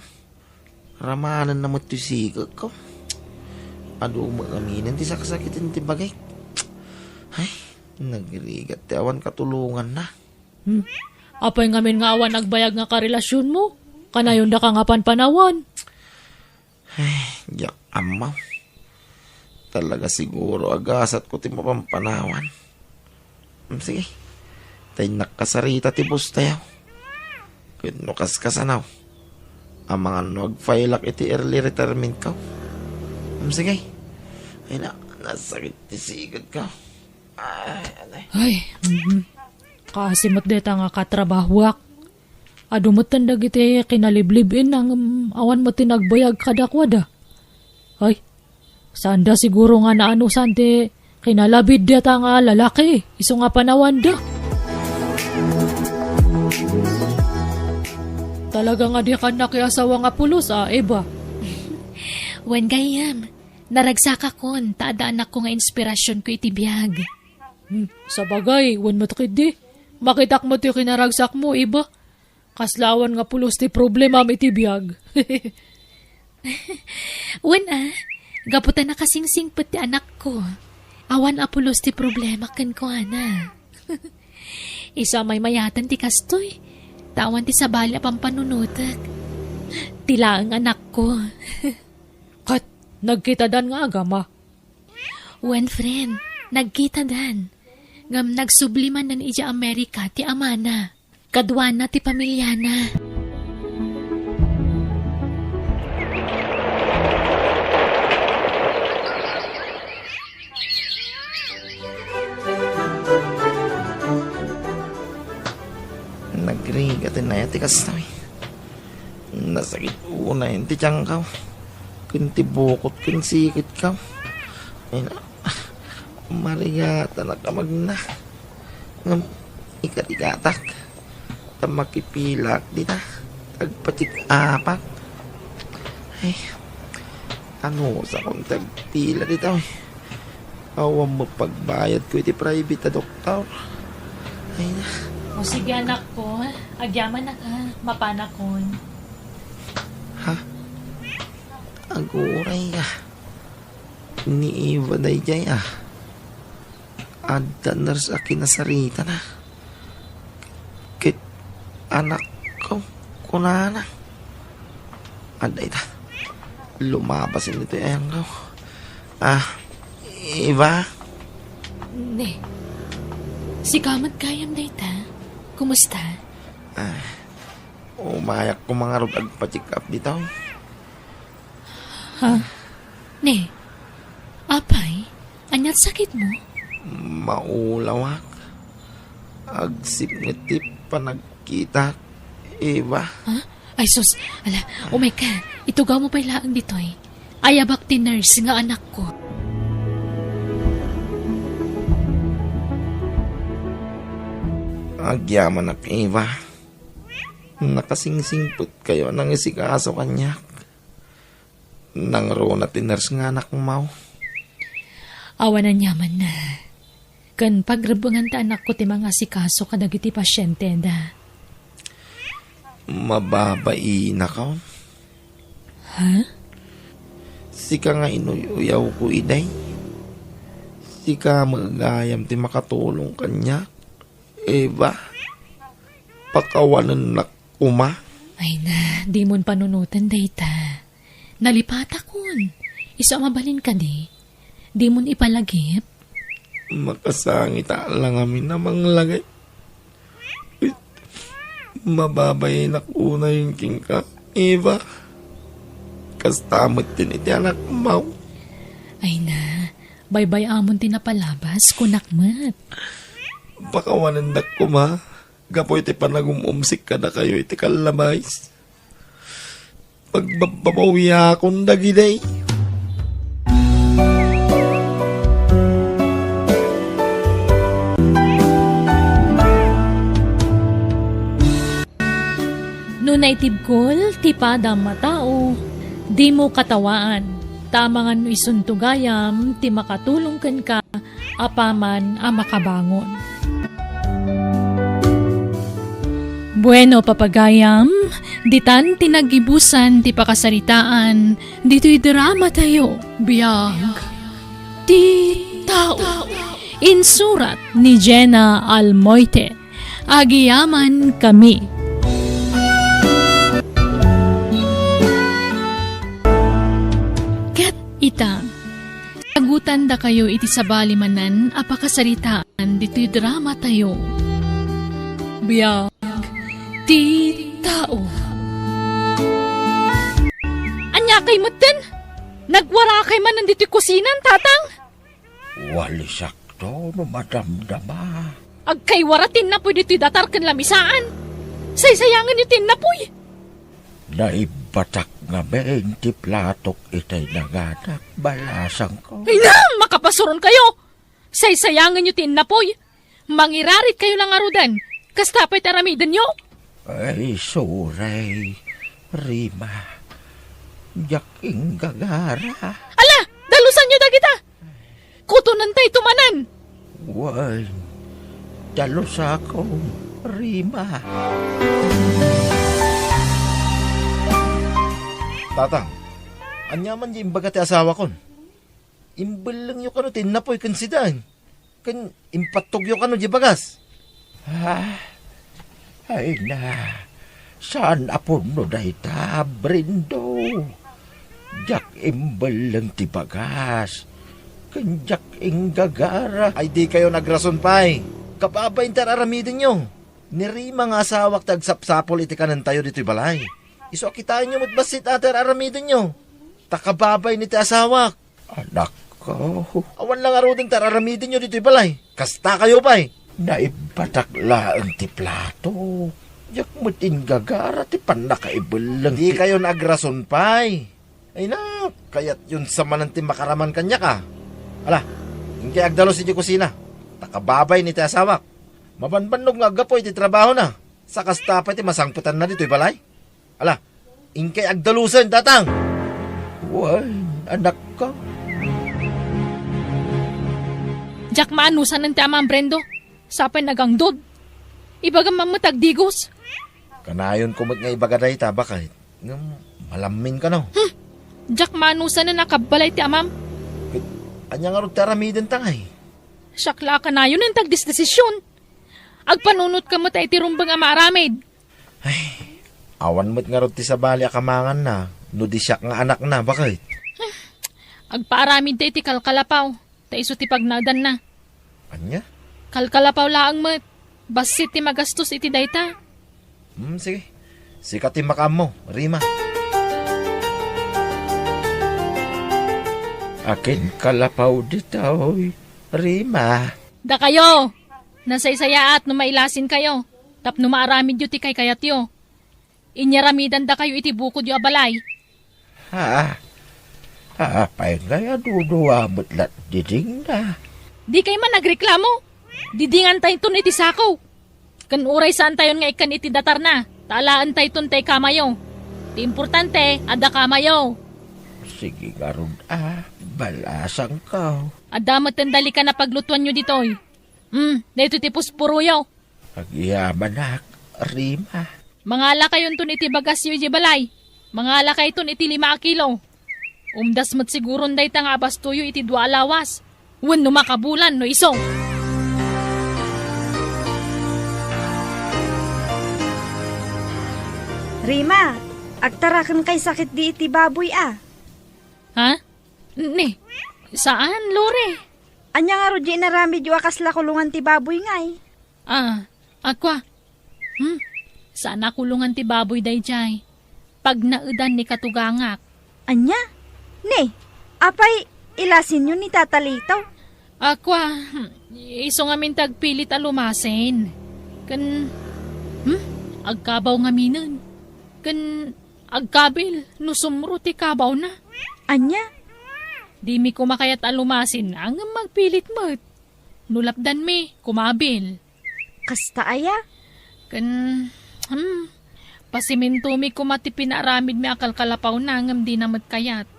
Ramanan na mo ti sigag ko. Ado magaminan ti sakasakitin ti bagay. Ay, nagrigat ti awan katulungan na. Apay ngamin nga awan nagbayag nga karelasyon mo. Kanayon da ka nga panpanawan. Ay, yak amaw. Talaga siguro agasat ko ti mapampanawan. Sige. Tay nakasarita ti bus tayo. Kinukas kasanaw. Ang mga nag-file iti early retirement ko. Sige. Ay na, nasakit ti sigad ko. Ay, kasimot deta nga katrabahwak. Adumot tandag iti kinaliblibin ang awan mo tinagbayag kadakwada. Ay, sanda siguro nga naano sante kinalabid deta nga lalaki. Iso nga panawan da. Talaga nga di ka nakiasawa nga pulos Eva. Wen gayam, naragsaka kon, taadaan ako nga inspirasyon ko iti biyag. Sa bagay, wen matakid di. Makitak mo ti kinaragsak mo, Eva. Kaslawan nga pulos ti problema iti biyag. Wen gaputan na kasingsing ti anak ko. Awan apulos ti problema ken ko ana. Isa may mayatan ti kastoy. Tawan ti sabali pampanunutak. Tila ang anak ko. Kat, nagkitadan nga agama. Wen friend, nagkita dan. Ngam nagsubliman nan ija Amerika ti amana. Kadwana ti pamilyana. Nagrigatin na yati kastoy. Nasakit una yun ti tiyang kaw. Kunti bukot kun sikit kaw. Ay na. Marigata na kamag na. Ngam ikat-ikatak. Tamakipilak di na. Tagpatik apak. Ay. Ano sa kong tagpila dito eh. Awang mo pagbayad ko iti private na doktor. Ay na. O sige anak ko, agyaman na ka, mapanakon. Ha? Aguray ka. Ni Iva day jay ah. Adda nurse akin na sarita na. Kit anak ko, kunana. Aday ta. Lumabasin nito yung ko. Iva? Ne, si kamat kayam na ita. Kumusta? Umayak ko mga rog agpa-check up dito. Ha? Ne, apay? Anyat sakit mo? Maulawak. Agsip-ngitip pa nagkita. Iva? Ha? Ay sus, ala, umay ka. Itugaw mo pa ilaan dito eh. Ayabak ti nurse nga anak ko. Agyaman na Iva. Nakasingsingput kayo nang isikaso kanya. Nang rona tiners nga anak mau. Awan na nyaman na. Kan pagrabungan ta anak ko ti mga sikaso kadagiti pasyente da. Mababai na ka. Ha? Sika nga inuyaw ko iday. Sika magagayam ti makatulong kanya. Eva, pakawanan na kuma. Ay na, di mon panunutan dayta. Nalipata kun. Isa mabalin ka di. Di mon ipalagip. Makasangit lang amin na manglagay. Mababay na kuna yung kingka. Eva, kastamot din iti anak mau. Ay na, baybay amon tinapalabas kunakmat. Pakawanan na kuma. Gapo iti panagumumsik ka na kayo iti kalamays. Pagbabawiya akong dagiday. Nunay tibkol, tipada matao, di mo katawaan. Tamangan no isuntugayam, ti makatulong ken ka, apaman a makabangon. Bueno, papagayam, ditan tinagibusan ti pakasaritaan, dito'y drama tayo, biyag. Ti tao. Insurat ni Jenna Almoite. Agiyaman kami. Ket ita, sagutan da kayo iti sabali manan apakasaritaan dito'y drama tayo. Biyag. Ti tao. Anya kay mutten? Nagwara kay man nandito'y kusinan, tatang? Wali sakto no madamdama. Agkay waratin na po dito'y datar kan lamisaan. Saysayangan yung tinapoy. Naibatak nga 20 platok itay naganak balasang ko. Ay na, makapasuron kayo. Saysayangan yung tinapoy. Mangirarit kayo lang arudan. Kastapay taramidan nyo. Ay, suray, Rima, yaking gagara. Ala, dalusan nyo da kita. Kutunan tayo tumanan. Wal, dalus ako, Rima. Tatang, anyaman di imbaga ti asawa kon. Imbal lang yung kano tinapoy kansidan. Kan impatog yung kano di bagas. Ay na, saan apon no dayta, Brindo? Jak imbal lang ti bagas. Kanjak inggagara. Ay di kayo nagrason pay. Kapabay aramidin nyo. Nirima nga asawak tagsapsapol iti kanan tayo dito'y balay. Iso kitain nyo matbasit aramidin nyo. Takababay ni ti asawak. Anak ko, Awan lang arudin aramidin nyo dito'y balay. Kasta kayo pay. naibataklaan ti plato. Yak mo't inggagara ti panakaibulang Di kayo nagrason pay. Ay na, kayat yun sa mananti makaraman kanya ka. Ala, hindi agdalo si di kusina. Takababay ni ti asawak. Mabanbanog nga agapoy ti trabaho na. Sa kastapay ti masangputan na dito'y balay. Ala, ingkay agdalusan tatang. Why, anak ka? Jack maanusan ng tamang Brendo. Sapay nagangdod. Ibaga mamutag digos. Kanayon kumot nga ibagaday ta bakit? Malamin ka no. Jack maanusan na nakabalay ti amam. Anya nga ron taramiden tangay. Sakla ka na yun ang tagdisdesisyon. Agpanunot ka mo tayo ti rumbang amaramid. Awan mo't nga ron ti sabali akamangan na. No di siya nga anak na bakit? Agpaaramid tayo ti kalkalapaw. Ta iso ti pagnadan na. Anya? Kalkalapaw laang mat. Basit ti magastos iti dayta. Sige. Sikat ti makam mo, Rima. Akin kalapaw ditoy, Rima. Da kayo. Nasaysaya at numailasin kayo. Tapno maaramid yu ti kay kayat yu. Inyaramidan da kayo iti bukod yu abalay. Pay nga duduwa mo't lat diding na. Di kay man nagreklamo. Didingan tayo ton iti sakaw. Kan uray saan tayon nga ikan iti datar na. Talaan tayo ton tay kamayo. Ti importante, ada kamayo. Sige nga ron, balasang ka. Adamat tandali ka na paglutuan nyo ditoy. Dito ti puspuruyo. Pagyaman ak, Rima. Mangala kayon ton iti bagas yu iti balay. Mangala kayo ton iti 5 kilo. Umdas mo't siguron day ta nga abastuyo iti 2 alawas. Wen no makabulan no iso. Rima, agtarakan kay sakit di iti baboy Ha? Ni, saan, Lore? Anya nga ro di narami di akas la kulungan ti baboy ngay. Akwa. Saan nakulungan ti baboy day jay? Pag naudan ni katugangak. Anya? Ne, apay ilasin yun ni tatalitaw. Akwa, iso nga min tagpilit alumasin. Kan, agkabaw nga minan. Kan, agkabil, no sumro ti kabaw na. Anya? Di mi kumakayat alumasin ang magpilit mo't. Nulapdan mi, kumabil. Kasta aya? Kan, pasiminto mi kumati pinaaramid mi akal kalapaw na ngam di namat kayat.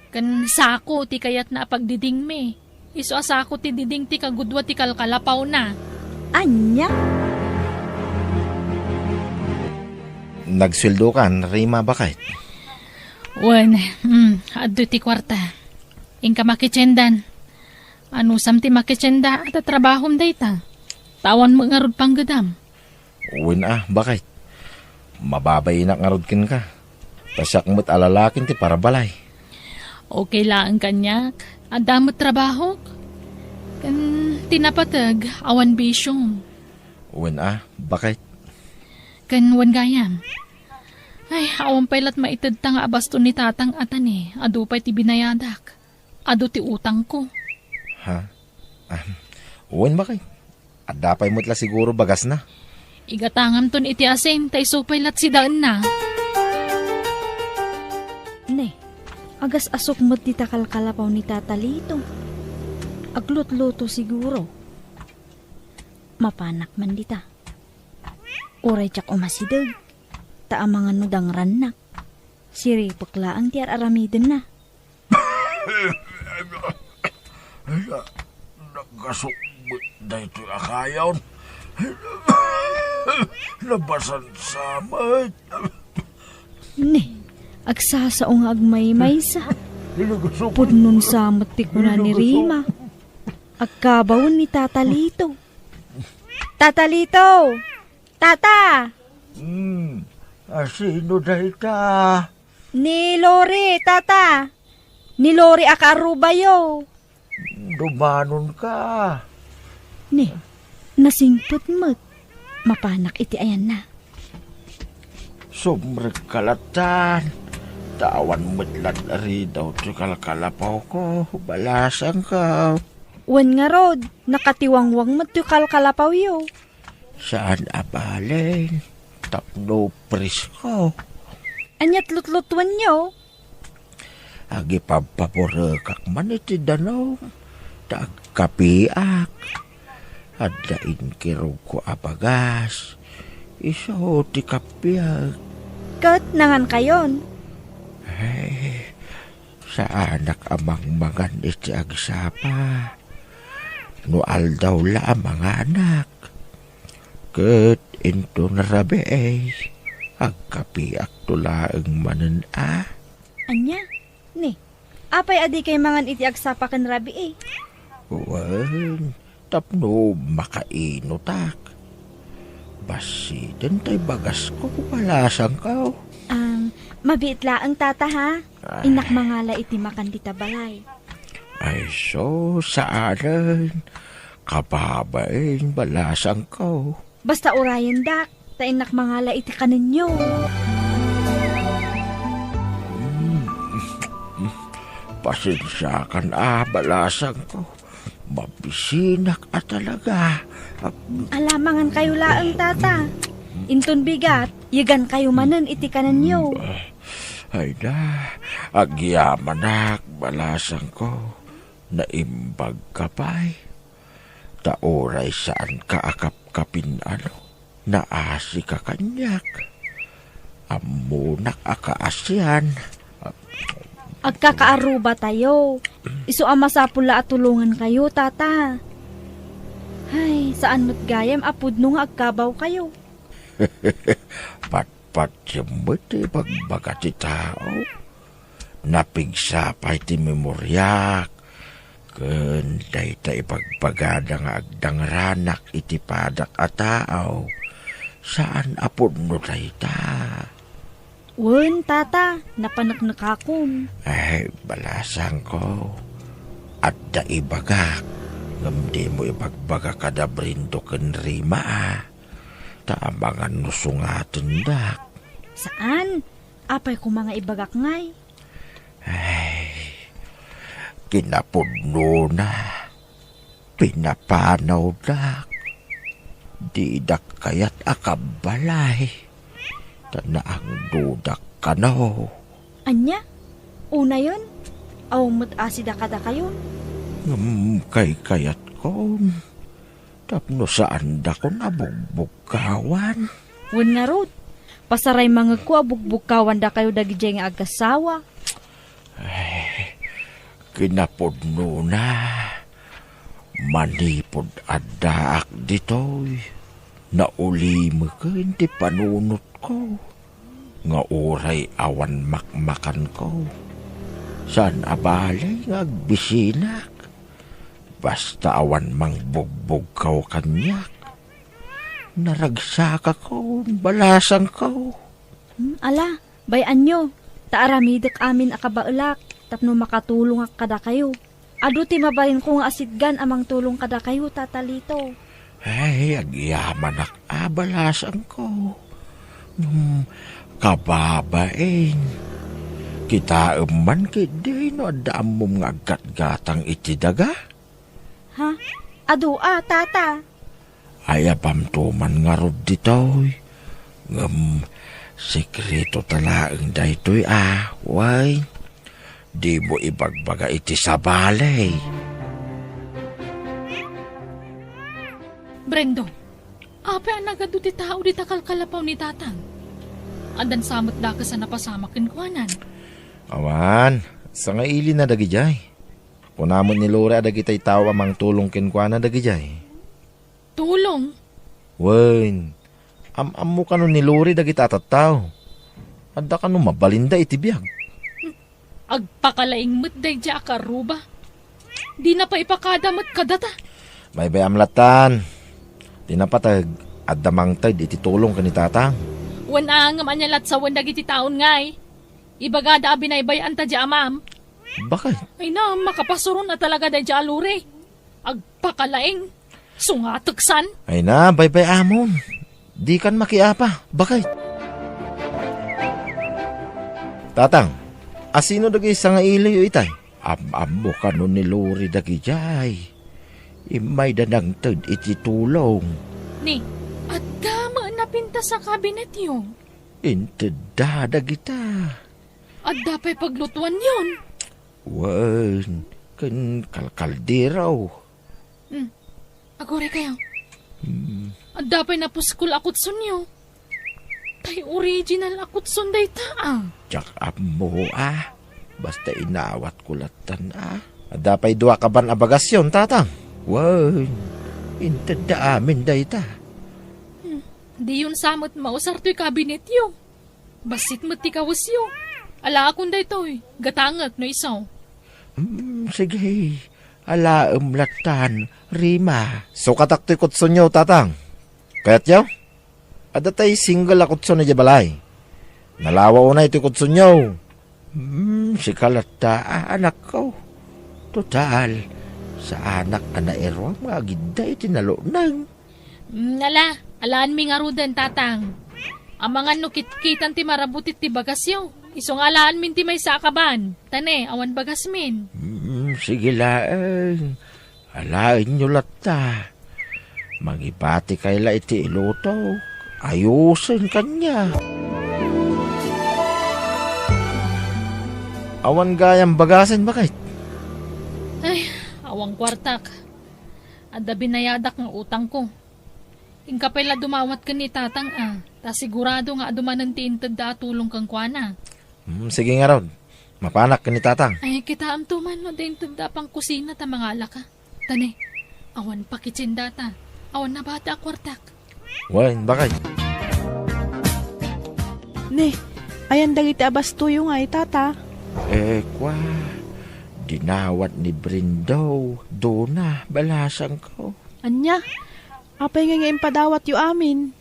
Kan sako ti kayat na pagdiding mi. Iso asako ti diding ti kagudwa ti kalkalapaw na. Anya? Nagsweldo kan, Rima bakit? Addo ti kwarta. Ingka makichendan. Ano sam ti makichenda at trabahom dayta. Tawan mo nga rod panggadam. Bakit? Mababay na nga rod kin ka. Tasyak mo't alalakin ti para balay. Okay lang kanyak. Adamot trabaho. Kan tinapatag awan bisyong. Bakit? Kan wan gayam. Ay, awan pailat maitid ta nga abasto ni tatang atan Adu pa'y ti binayadak. Adu ti utang ko. Bakit? At dapay mo't la siguro bagas na. Igatangam ton iti asin, tay so pailat si daan na. Ne, agas asok mo't di takalkalapaw ni tatalito. Aglutluto siguro. Mapanak man dita. Uray tsak umasidag. Taamangan no dang ranak. Siri paklaang tiar aramiden na. Nagasok na ito akayaw. Labasan samay. Ne, agsasaong agmay-may sa. Pudnon samot ti kuna ni Rima. Agkabaw ni Tatalito. Tatalito! Tata! Sino dahi ka? Ni Lori, tata. Ni Lori akarubayo. dumanon ka. Ni, nasingpot mo't. Mapanak iti ayan na. Sumrek kalatan. Tawan mo't ladari daw ti kalkalapaw ko. Balasang ka. Wan nga rod, nakatiwangwang mo't yu kalkalapaw yo. Saan abaleng? Tapno presko. Anyat lutlutwan yo. Agi papaporekak man iti danaw. Tagkapiak. Adain kirog ko abagas. Iso ti kapiak. Kat nangan kayon. Ay, sa anak amang mangan iti agsapa. Nual daw la mga anak. Kat into narabi ay. Agkapiak tulaang manan a. Anya? Ni, apay adi kay mangan iti agsapa kan rabi eh. Wan, tapno makainotak. Basi, tay bagas ko balasang ka. Mabiit laang tata ha. Inak mangala iti makan dita balay. Ay so, saanan. Kababain balasang ka. Basta urayan dak, ta inak mangala iti kaninyo. Pasensya kan balasang ko. Mabisinak at talaga. Alamangan kayo laang tata. Inton bigat, yagan kayo manan iti kaninyo. Ay na, agyaman balasang ko. Naimbag ka pa'y. Taoray saan ka akap-kapin naasi ka kanyak. Amunak akaasyan. Agkakaaruba tayo. Isu amasapula at tulungan kayo, tata. Ay, saan mo't gayam apudno nga agkabaw kayo. Pat siyamot pagbaga ti tao. Napigsa pa iti memoryak. Kunday ta ipagpagada nga agdangranak iti padak a tao. Saan apudno tayo ta? Wen, tata, napanaknakakon. Ay, balasang ko. At da ibagak. Ngamdi mo ibagbaga kada brindo ken rima. Taamangan nusungatan dak. Saan? Apay ko mga ibagak ngay. Ay, kinapudno na. Pinapanaw dak. Di dak kayat akabalay. Tanaang dudak ka na ho. Anya? Una yun? Aw mo't asida kada kayo? Kay kayat ko. Tapno saan da ko nabugbugkawan. Wen nga rod. Pasaray mga ko abugbugkawan da kayo dagijay nga agasawa. Ay, kinapudno na. Manipod addaak ditoy. Nauli mo ka hindi panunot ko. Nga oray awan makmakan ko. San abalay nga agbisinak. Basta awan mang bugbog kaw kanyak. Naragsaka ko, balasang ko. Ala, bayan nyo. Taaramidak amin akabaulak. Tapno makatulong kada kayo. Ado ti mabalin ko nga asidgan amang tulong kada kayo, tatalito. Ay, agyaman balasan ko. Kababain. Kita eman kidi no adaan mo nga gat-gatang iti daga. Ha? Ado tata. Ay apamtuman nga rod ditoy. Sekreto talaang daytoy way. Di mo ibagbaga iti sa balay. Brendo, apa ang nagado ti tao di takalkalapaw ni tatang? Andan samot da ka sa napasamakin kuanan. Awan, sa nga ili na dagijay. Punamon ni Lora dagitay tao amang tulong kinkwana dagijay. Tulong? Wen, am-am mo kanon ni Lori dagita tattaw. Adda kanon mabalinda itibiyag. Agpakalaing mo't day dya akaruba. Di na pa ipakadamot kadata. May bayamlatan. Di na patag addamang tay iti tulong ka ni tatang. Wan ang manyalat sa wandag iti taon ngay. Ibagada abinaybayan ta dya amam. Bakit? Ay na, makapasuron na talaga day alure. Agpakalaing. Sungatuksan. Ay na, bye-bye amon. Di kan makiapa. Bakit? Tatang, asino dagi sa nga iliyo itay? Am-amo ka nun ni Lori dagi jay. Imay danang tad iti tulong. Ni, at gama napinta sa kabinet yung. Inteda dagita. At dapay paglutuan yun. Wan, kan kalkaldiraw. Agore kayo. At dapay napuskul akot sunyo. Tay original akot sunday ta. Tsak mo basta inawat kulatan At dapay dua ka ban abagasyon, tatang. Wan, inteda amin dayta. Di yun samot mausar to'y kabinet yo. Basit mo ti kawas yo. Ala akong day to'y. Gatangat no isaw. Sige, ala umlatan, Rima. So kataktoy kutso nyo, tatang. Kaya't yaw? Adatay single akutso na jabalay. Nalawa una ito kutso nyo. Si kalata, anak ko. Total, sa anak na ero, mga gida itinalunang. Alaan mi nga rudan, tatang. Ang mga nukit-kitan ti marabutit ti bagasyo. Isong alaan min ti may sakaban. Tane, awan bagas min. Sige laeng. Alain nyo lata. Magipati kayla iti iluto. Ayusin kanya. Awan gayang bagasin bakit? Ay, awang kwartak. Adda binayadak ng utang ko. Ingkapay la dumawat ka ni tatang Ta sigurado nga dumanan ti inted da tulong kang kwana. Sige nga ron. Mapanak ka ni tatang. Ay, kita am tuman no da inted da pang kusina ta mga alaka. Tane, awan pa kitchen data. Awan na bata kwartak. Wan, bakit? Ne, ayan dagiti abastuyo nga tata. Kwa, dinawat ni Brindo. Dona, balasang ko. Anya, apay nga impadawat yu amin.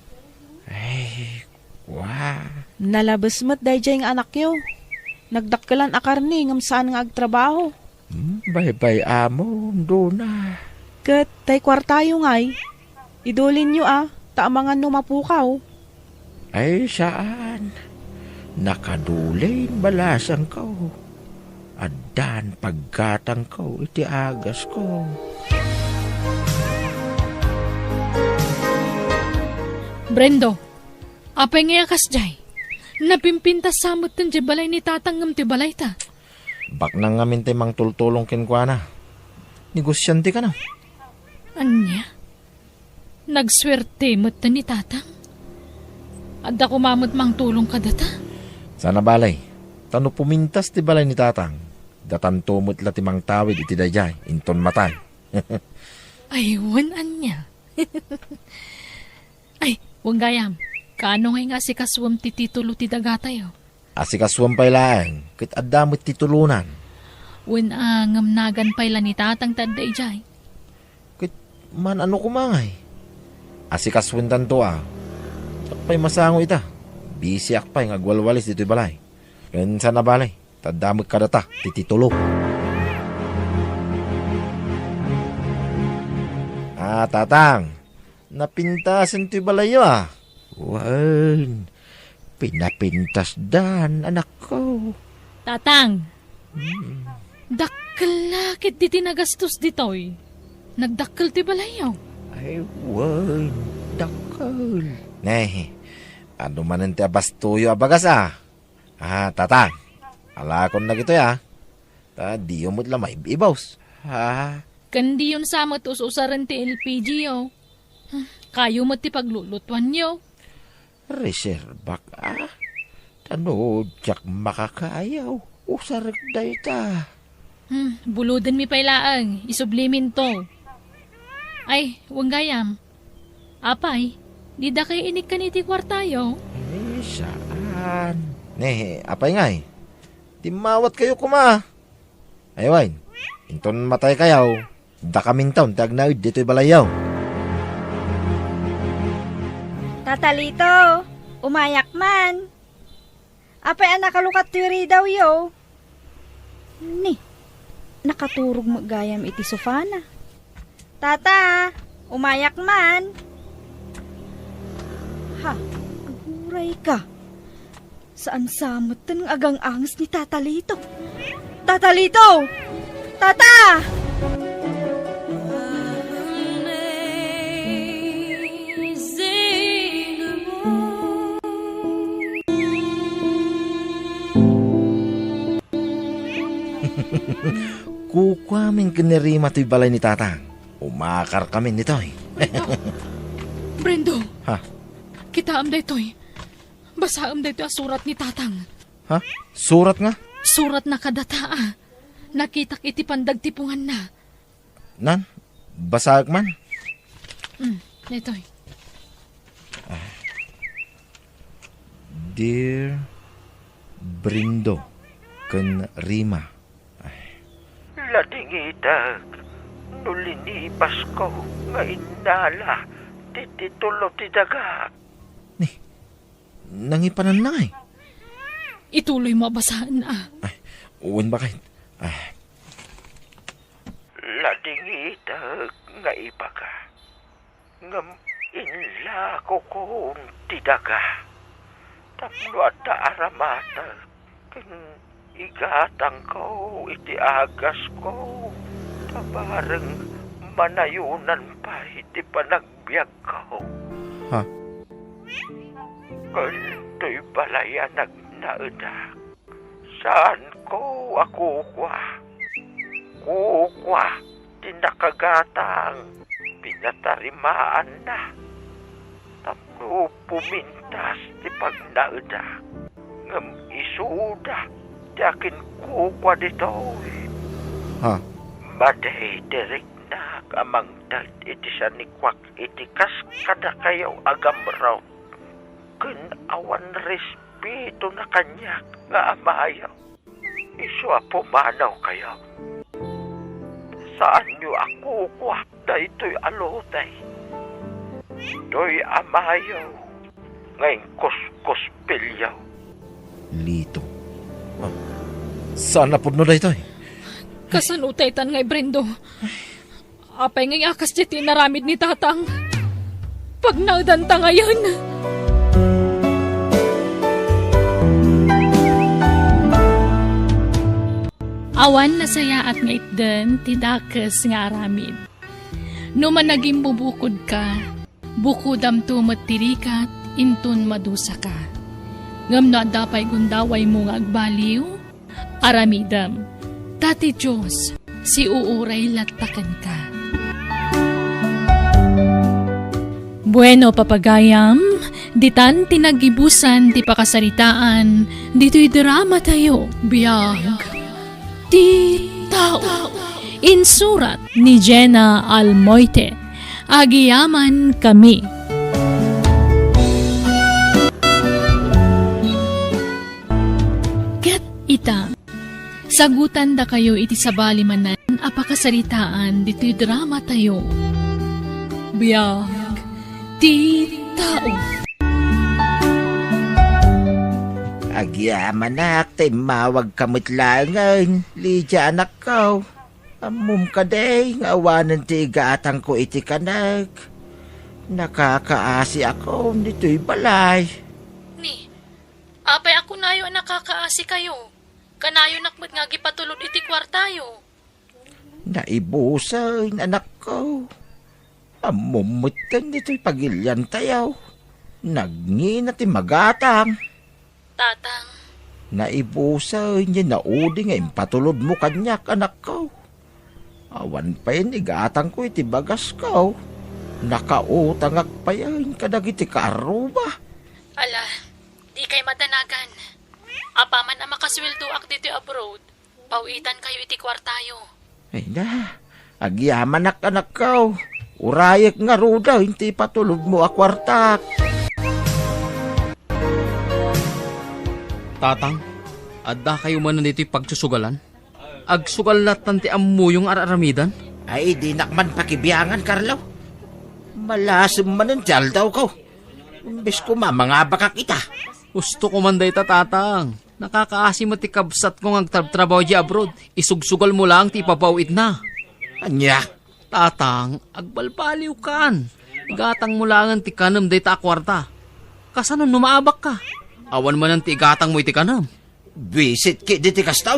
Kwa. Nalabas mo't dayjay nga anak yo. Nagdakkelan a karni ngam saan nga agtrabaho. Bye-bye amo, Dona. Ket tay kwartayo ngay. Idulin nyo taamangan no mapukaw. Ay, saan? Nakadulin balasang ko. Adan paggatang ko, iti agas ko. Brendo, apay nga yakas jay. Napimpintas samot ng balay ni tatang ngam ti balay ta. Bak nang ngamin tay mang tultulong kinkwana. Negosyante ka na. Anya? Nagswerte mo't ni tatang? Adda kumamot mang tulong ka data? Sana balay. Tano pumintas ti balay ni tatang. Datan tumot la ti mang tawid iti dayay. Inton matay. Aywan, anya. Ay, wang gayam. Kaano nga si kaswam ti titulo ti dagatayo? Asikaswam pay laeng. Kit addamot titulunan. Wen ngamnagan payla ni tatang taday jay. Kit man ano kumangay. Asikaswam tanto Takpay masango ita. Busy akpay ngagwalwalis dito'y balay. Kan sana balay. Tadamot ka data. Tititulo. Tatang. Napintasan to'y balay yo Wan. Pinapintas dan, anak ko. Tatang. Dakkalakit di tinagastos ditoy. Nagdakkel ti balayaw. Ay, wan. Dakkal. Nei, ano man ang abastuyo abagas tatang. Alakon na gito di umot lamay ibaws. Kandi yun samot usaran ti LPG Kayo mo ti paglulutuan nyo. Reserva Tano, jak makakayaw. Usarag da ita. Buludan mi pailaang. Isublimin to. Ay, wang gayam. Apay, di da kayo inik ka ni ti kwartayo? Saan? Apay ngay. Timawat kayo kuma. Ay, wain. Inton matay kayaw. Da kaming taon, tagnawid dito'y balayaw. Tatalito, umayak man. Apay anak kalukat tiri daw yo. Ni, nakaturog magayam iti sofana. Tata, umayak man. Ha, aguray ka. Saan samutan ng agang angas ni Tata Lito? Tata Lito! Tata! Kukwamin kinirima to'y balay ni Tatang. Umakar kami nito eh. Brendo, Ha? kita am daytoy. Basa am daytoy surat ni Tatang. Ha? Surat nga? Surat na kadata. Nakitak iti pandagtipungan na. Nan? Basag man? Daytoy. Dear Brindo, ken Rima. Ladingitag, nulinipas ko nga inala, tititulo ti daga. Nangipanan na eh. Ituloy mo basahan na. Uwan ba kahit? Ladingitag nga ibaga, ngam inla ko kong ti daga. Tapno at aramata, igatang ko, iti agas ko, tabareng manayunan pa, iti panagbiag ko. Ha? Kanto'y balaya nagnaedak. Saan ko ako kwa? Kukwa, tinakagatang, pinatarimaan na. Tapno pumintas, ti pagnaedak. Ngam isuda, yakin kukwa dito. Ha? Maday direk na amang dad iti sa nikwak iti kas kada kayo agam raw. Kun awan respeto na kanyak nga amayaw. Iswa pumanaw kayo. Saan nyo ako kwa da ito'y alotay? Do'y amayaw. Ngayon kuskus pilyaw. Lito. Saan na po na ito eh? Kasanutaytan ngay Brendo. Apay ngay akas di tinaramid ni Tatang. Pag naudanta ngayon. Awan nasaya at nga itden ti dakes nga aramid. No man naging bubukod ka, bukudam tumot tirikat, intun madusa ka. Ngam na dapay gundaway mo nga agbaliw, aramidam. Tati Diyos, si uuray latakan ka. Bueno, papagayam, ditan tinagibusan ti pakasaritaan, dito'y drama tayo, biyag. Ti tao, insurat ni Jenna Almoite, agiyaman kami. Ket ita, sagutan da kayo iti sabali manan, apakasaritaan, dito'y drama tayo. Biyag, ti tao. Agyaman anak, tay mawag kamit langan, Lydia anak ko. Amum ka day, ngawanan ti gatang ko iti kanag. Nakakaasi ako, nito'y balay. Ni, apay ako nayo ang nakakaasi kayo. Kanayo nakmat nga gipatulod iti kwartayo. Naibusan, anak ko. Amumutan nito'y pagilyan tayo. Nagngina ti magatang. Tatang, Naibusan niya naudi nga impatulod mo kanyak, anak ko. Awan pa yun, igatang ko iti bagas ko. Nakautang akpayan kadag iti karuba. ala, di kay madanagan. Apaman ang makasweldo ak dito abroad, pawitan kayo iti kwartayo. Ay na, agyaman anak ko. Urayak nga ruda, hindi patulog mo akwartak. Tatang, adda kayo man nandito'y pagsusugalan? Agsugal latan ti ammo yung araramidan? Ay, di nakman pakibiyangan, Carlo. Malasem man ang tiyal daw ko. Imbes ko mamangabak kita. Gusto ko man day tatang. Nakakaasim at ti kabsat ko ng trabaho di abroad. Isugsugal mo lang ti papawit na. Anya? Tatang, agbalbaliw kan. Igatang mo lang ti kanam day ta kwarta. Kasano numaabak ka? Awan man ang ti igatang mo iti kanam. Visit ki di ti kastaw.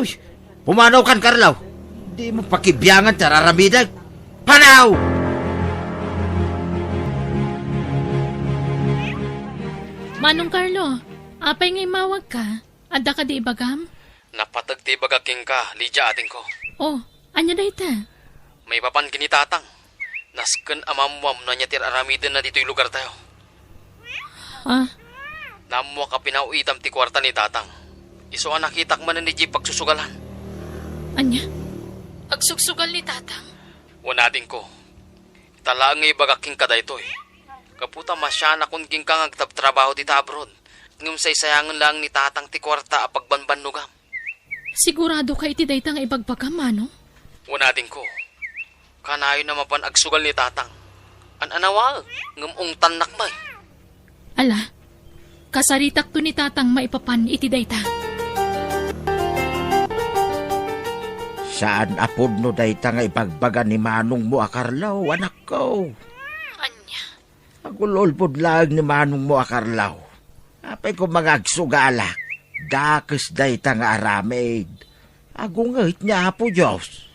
Pumanaw kan Karlaw. Di mo pakibiyangan tararamidag. Panaw! Manong Carlo, apay ngay mawag ka. Adda ka di ibagam? Napatag ti bagaking ka, Lydia ating ko. Oh, anya da ita? May papan kinitatang. Nasken amamwam na niya tir aramiden na dito'y lugar tayo. Ah? Namwa ka pinauitam ti kwarta ni tatang. Iso ang nakitak man ni Jeep pagsusugalan. Anya? Agsugsugal ni tatang? Wanading ko. Talaang ngay bagaking ka daytoy. Kaputa masya na kung king kang agtab-trabaho ti abroad. Ngum say sayangan lang ni tatang ti kwarta a pagbanbanugam. Sigurado ka iti daytang ibagbagam, mano? Wanading ko. Kanayo na mapan agsugal ni tatang. An-anawal, ngumong tanak may. Ala, kasaritak to ni tatang maipapan iti dayta. Saan apod no dayta nga ibagbaga ni Manong mo Karlaw, anak ko? Anya? Agulolpod lang ni Manong mo Karlaw. Apay ko mga agsugalak. Dakes dayta nga aramid. Agungit niya po Diyos.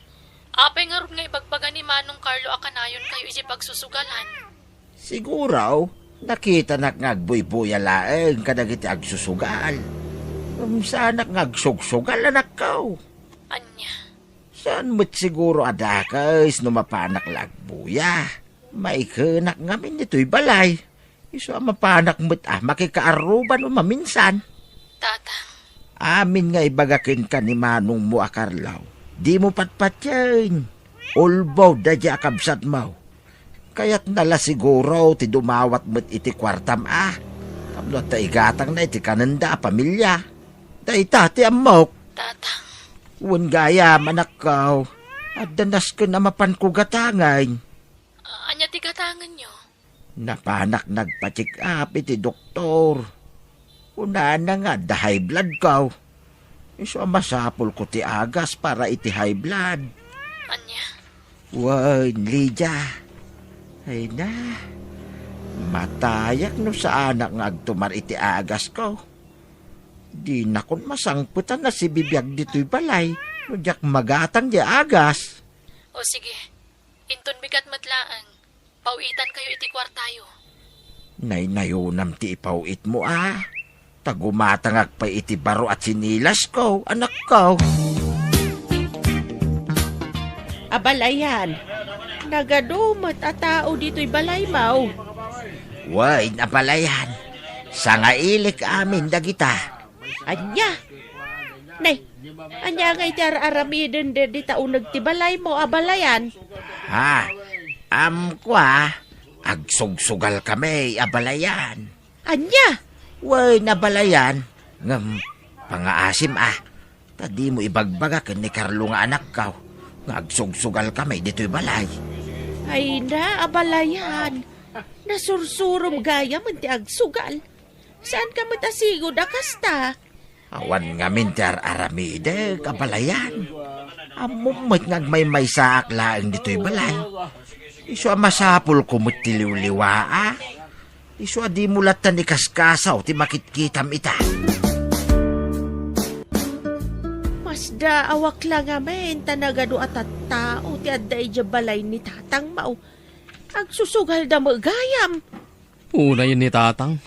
Apay nga ron nga ibagbaga ni Manong Carlo akanayon kayo iti pagsusugalan. Siguraw, nakita nak ngagbuy-buya laeng kadagiti agsusugal. Saan ngagsugsugal anak ko? Anya? Saan mo't siguro adakes no mapanak lagbuya? Maikenak ngamin nito'y balay. Iso mapanak mo't makikaaruban o maminsan. Tatang. Amin nga ibagakin ka ni Manong mo Karlaw. Di mo patpatyan. Ulbaw da di akabsat mo. Kaya't nala siguro ti dumawat mo't iti kwartam Kamlo ta igatang na iti kananda pamilya. Da itati amok. Tatang. Wan gaya manakaw. At danas ko na mapan ko gatangay. Anya ti gatangan nyo? Napanak nagpa-check up iti doktor. Una na nga da high blood kaw. Iso masapol ko ti agas para iti high blood. Anya? Wan, Lydia. Ay na. Matayak no sa anak nga agtumar iti agas ko. Di na kon masangputan na si bibiyag dito'y balay. No diyak magatang di agas. O sige, inton bigat matlaan. Pauitan kayo iti kwartayo. Naynayunam ti ipauit mo Tagumatangag pa iti baro at sinilas ko, anak ko. Abalayan, nagadumot at tao dito'y balay mau. Way, nabalayan. Sa nga ilik amin dagita. Anya? Nay, anya nga iti aramiden di taunag ti balay mo, abalayan. Kwa, agsugsugal kami, abalayan. Anya? Way, nabalayan. Ngam, pangaasim Tadi mo ibagbaga ken ni Carlo nga anak ka. Nga agsugsugal kami dito'y balay. Ay na, abalayan. Nasursurom gaya man ti agsugal. Saan ka matasigo da kasta? Awan nga mintar aramide, kabalayan. Amumot ngagmay may saak laeng dito'y balay. Iso masapul ko mo't tiliw-liwa Iso di mulatan ni kaskasaw ti makitkitam ita. Masda awak lang amen tanagado at tao ti adday di balay ni tatang mau. Agsusugal da magayam. Una yun ni tatang.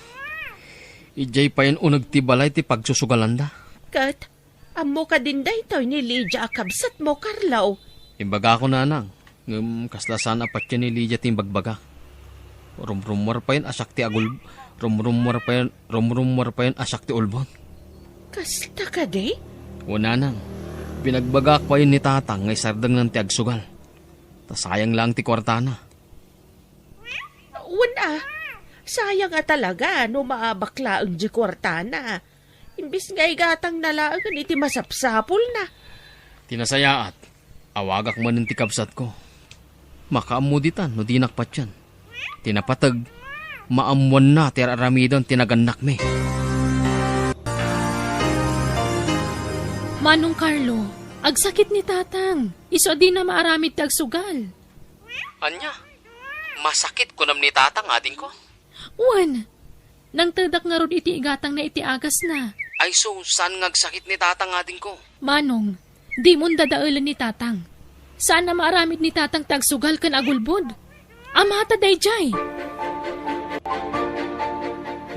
Ijay pa yun unag ti balay ti pagsusugalan da. Kat, amo ka din da ito ni Lydia akabsat mo, Carlo. Imbaga ko na nang. Kaslasan apat yan ni Lydia ting bagbaga. Rumrumor pa yun asak ti agul. Rumrumor pa yun asak ti ulbon. Kasta ka di? Una nang. Pinagbagak pa yun ni tatang ngay sardang ng ti agsugal. Tasayang lang ti kwartana. Una, sayang nga talaga no maabakla ang di kwartana. Imbis nga igatang nalaang iti masapsapol na. Tinasayaat. Awagak man ng ti kabsat ko. Makaamuditan no di nakpatyan. Tinapatag, maamuan na ti aramidon tinaganak me. Manong Carlo, agsakit ni tatang. Iso di na maaramid tag sugal. Anya, masakit ko nam ni tatang ading ko. Uwan, nang tadak nga rod iti igatang na iti agas na. Ay so, saan ngagsakit ni tatang ading ko? Manong, di mo dadaulan ni tatang. Saan na maaramid ni tatang tag sugal kan agulbod? Amata dayjay.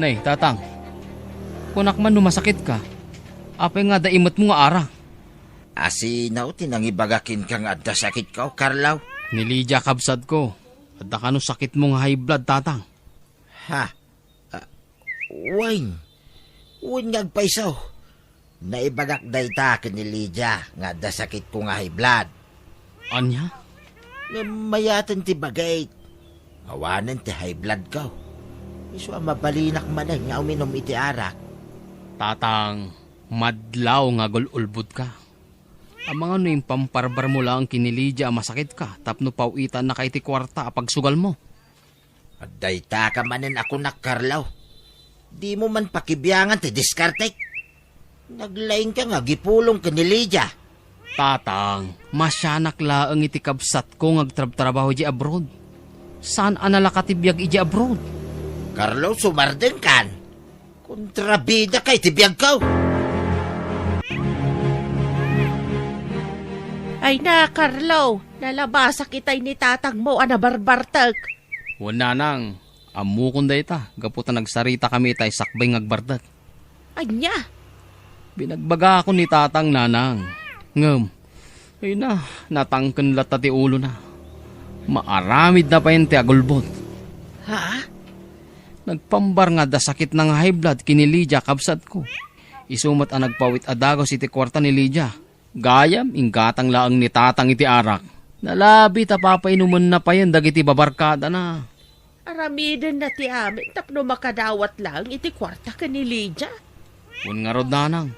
Nay, tatang. Kunak man numasakit ka. Apay nga daimot mo nga ara. Asinaw, tinangibagakin kang adda sakit ka, Carlaw. Ni Lydia kabsad ko. Adda ka no sakit mo nga high blood, tatang. Ha? Wine. Wine ngagpaisaw. Naibagak dayta ni Lydia nga adda sakit ko nga high blood. Anya? Mayatan ti bagay. Awanan ti high blood ka. Iso mabalinak man nga uminom iti arak. Tatang, madlaw nga gululbud ka. Ang mga no yung pamparbar mo lang kinilidya masakit ka, tapno pauitan na kay ti kwarta apag sugal mo. At dayta ka manen ako Carlaw. Di mo man pakibiyangan ti diskartek. Naglaing ka nga gipulong kinilidya. Tatang, masyanak laang iti kabsat ko ngagtrabaho di abroad. Saan analakatibiyag iti abroad? Carlo, sumardeng kan. Kontrabida kay tibiyag ka. Ay na, Carlo. Nalabasa kita'y ni tatang mo anabarbartag. Wala nang. Amukon da ita. Gaputan nagsarita kami tay sakbay ngagbardat. Anya? Binagbaga ako ni tatang nanang. Ngam. Ay na, natangken lata ti ulo na. Maaramid na pa yun ti agulbot. Ha? Nagpambar nga da sakit ng high blood kini Lydia kabsat ko. Isumat ang nagpawit adagos iti kwarta ni Lydia. Gayam, inggatang laang ni tatang iti arak. Nalabi tapapainuman na pa yan dagiti babarkada na. Aramiden na ti amin tapno makadawat lang iti kwarta ka ni Lydia. Un nga rod nanang.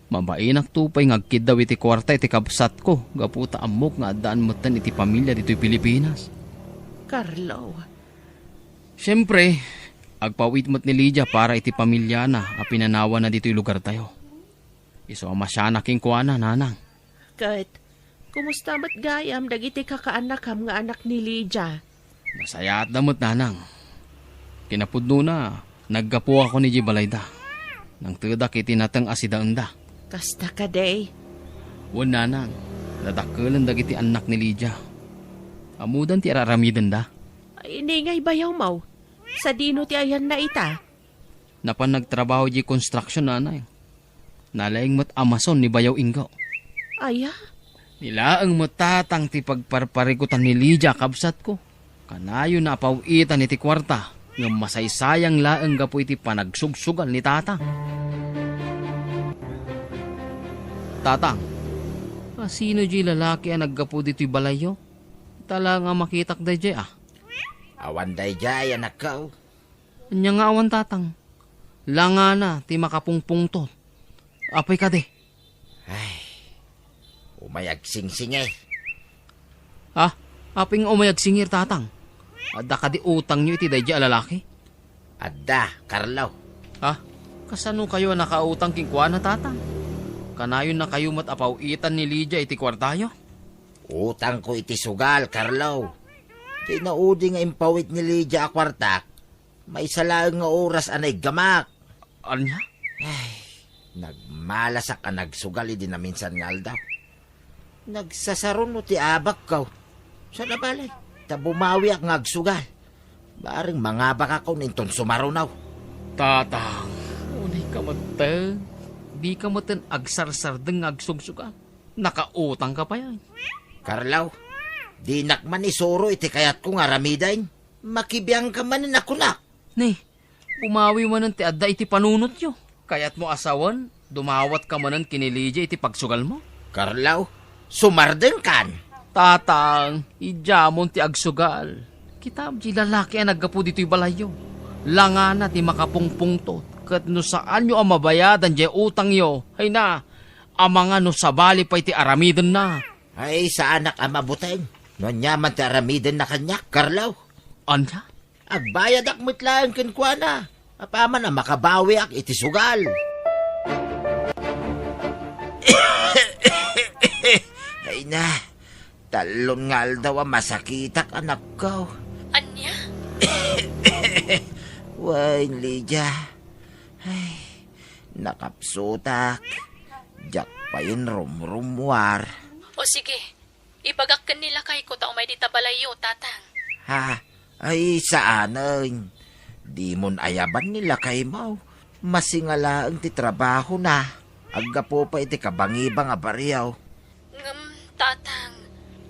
Mabainak tupay ngagkid daw iti kwarta iti kabsat ko. Gaputa amok nga adaan matan iti pamilya dito'y Pilipinas. Carlo. Siyempre, agpawit mo't ni Lydia para iti pamilya na a pinanawa na dito'y lugar tayo. Iso ang masyanaking kuana, nanang. Kat, kumusta mat gayam dagiti kakaanak nga anak ni Lydia? Masaya at damot, nanang. Kinapudno na, naggapo ako ni Jibalayda. Nang tudak iti natang asidaanda. Kasta ka day. Wan, nanang, nadakalan dagiti anak ni Lydia. Amudan ti araramidan da. Ay, iningay bayaw mau. Sa dino ti ayan na ita. Napan nagtrabaho di construction, nanay. Nalaing mo't Amazon ni Bayaw Ingaw. Aya? Nilaang mo't tatang ti pagparparikutan ni Lydia kabsat ko. Kanayo na pauitan iti kwarta. Ng masaysayang laang gapo iti panagsugsugal ni tatang. Tatang, sino di lalaki ang naggapo dito'y balayo? Tala nga makitak day jay Awan day jay anak ka. Anya nga awan tatang. Langa na ti makapungpungtot. Apay ka de. Ay, umayag sing-sing eh. Aping umayag singir tatang. Adda ka di utang nyo iti dayja lalaki. Adda, Carlo. Kasano kayo nakautang kingkuan na tatang? Kanayon na kayo matapawitan ni Lydia iti kwartayo? Utang ko iti sugal, Carlo. Di naudi nga impawit ni Lydia a kwartak. May salaang nga oras anay gamak. Anya? Ay, nagmalasak ka nagsugal di na minsan nga aldaw. Nagsasaron mo ti abak ka. Sa nabalay, tabumawi ak ngagsugal. Baring mangabak ako ninton sumarunaw. Tatang, unay ka mata. Di ka matan agsarsardeng agsugsugal. Nakautang ka pa yan. Carlo, di nakman isuro iti kayat ko nga ramidain. Makibiyang ka manin ako na. Nay, pumawi man ti adda iti panunot yo. Kayat mo asawan, dumawat ka manan kini Lydia iti pagsugal mo. Carlo, sumardeng kan. Tatang, ijamon ti agsugal. Kitab di lalaki ang naggapo dito'y balayo. Langa na ti makapungpungtot. Kat no saan nyo ang mabayadan di utang yo. Hay na, amanga no sabali pa iti aramiden na. Ay, sa anak ang mabuteng. No nyaman ti aramiden na kanya, Carlo. Anya? Agbayad ak mitlaan kinkwana. Apaman na makabawi ak iti sugal. Ay na, talon nga daw ang masakitak anak ko. Anya? Way, Lydia. Ay, nakapsutak. Jak pa yun rumrumwar. O sige, ibagak ka nila kay ko taong may ditabalayo, tatang. Ha? Ay, saanan? Di mon ayaban nila kay mo. Masingala ang titrabaho na. Agga po pa iti kabangibang abariyaw. Tatang,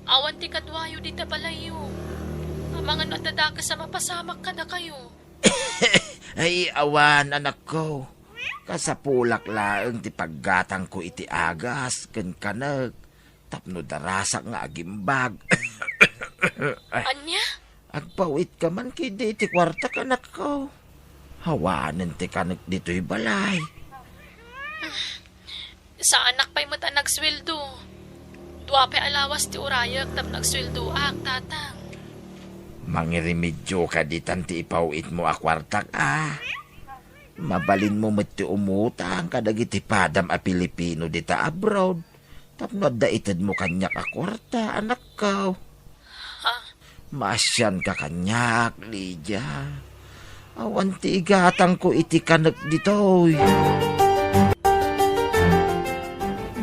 awan ti kadwayo ditabalayo. Ang mga natadaka sa mapasamak ka na kayo. Ay, awan, anak ko. Kasapulak laang ti paggatang ko iti agas, ken kanag. Tapno darasak nga agimbag. Anya? Agpawit ka man kay di ti kwarta ka, anak ko. Hawanan ti kanag dito'y balay. Sa anak pa'y mata nagsweldo. Dua pa'y alawas ti urayak tap nagsweldo ak, tatang. Mangirimedyo ka di tanti ipawit mo akwartak Mabalin mo mati umutang kadagiti padam a Pilipino dita abroad. Tapno da itad mo kanyak akwarta, anak ko. Masyan ka kanyak, Lydia. Awan ti igatang ko iti kanag ditoy.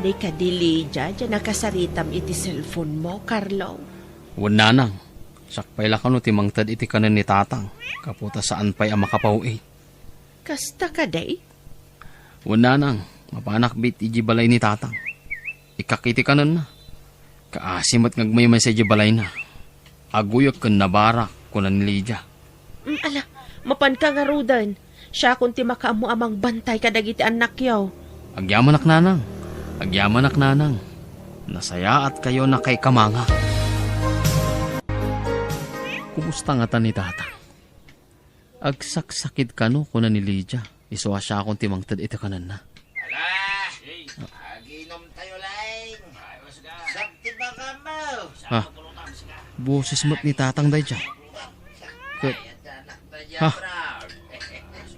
Di ka di, Lydia, dyan nakasaritam iti cellphone mo, Carlo. Wala nang. Sakpay la kano ti mangtad iti kanan ni tatang. Kaputa saan pa'y ang makapawi. Kasta ka, day? Wala nang. Mapanak bit iji balay ni tatang. Ikakiti kanan na. Kaasimat ngagmaymay sa iji balay na. Aguyok kan nabarak kunan ni Lydia. Ala, mapan ka nga rudan. Siya kung ti makaamu amang bantay kadagiti anak yaw. Agyamanak nanang. Agyamanak nanang. Nasaya at kayo na kay kamanga. Kumusta nga tan ni tatang? Agsaksakit ka no kunan ni Lydia. Isuwa siya akong timangtad ito kanan na. Aginom tayo lang. Sakti ba ka mo? Ha? Boses mo't ni tatang day dyan. Ha?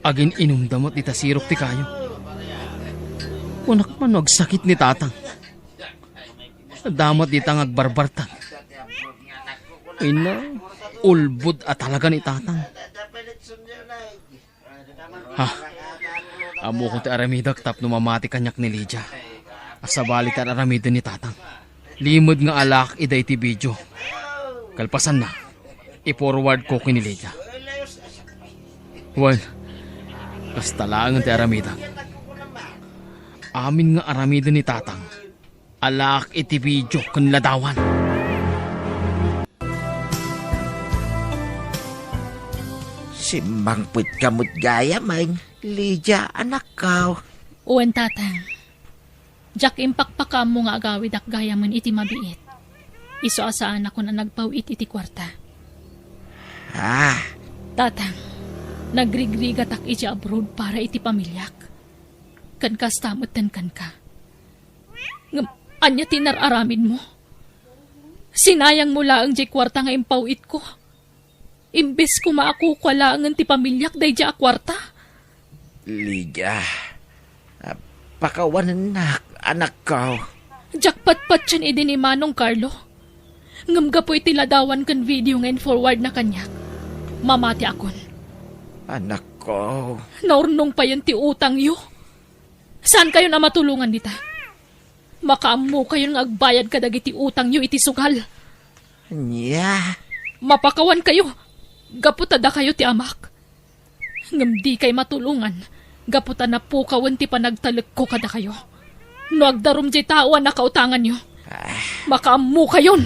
Agin inumdamot itasirok ti kayo. Kunak man nagsakit ni tatang. Damot di tang agbarbartan. Ina, ulbud at talaga ni tatang. Ha? Amo ko ti aramidak tap numamati kanyak ni Lydia. Asabali ti aramida ni tatang. Limod nga alak iday ti video. Kalpasan na. I-forward ko kini Lydia. Well, basta lang ti aramidak. Amin nga aramida ni tatang. Alak iti video kan ladawan. Simbangpit kamot gaya man. Lydia, anak ko. Uwan, tatang. Jak impakpaka mo nga agawid ak gaya man iti mabiit. Iso asaan ako na nagpawit iti kwarta. Tatang, nagrigrigat ak iti abroad para iti pamilyak. Kan kastamutan kan ka. Anya tinararamin mo? Sinayang mo laang jay kwarta nga impawit ko. Imbes ko maakuko laang ti pamilyak day jay kwarta. Lydia, pakawanan na, anak ko. Jackpot-pat yan idin ni Manong Carlo. Ngamga po itiladawan kan video ngayon forward na kanyak. Mamati akon. Anak ko. Naurnong pa yan ti utang yo. Saan kayo na matulungan dita? Makaammo kayo ng agbayad kadag iti utang yo iti sugal. Nya. Mapakawan kayo. Gaputada kayo ti amak. Ngam di kay matulungan. Gaputa na po kawan ti panagtalag ko kada kayo. No agdarum jay tao na kautangan nyo. Makaammo kayon.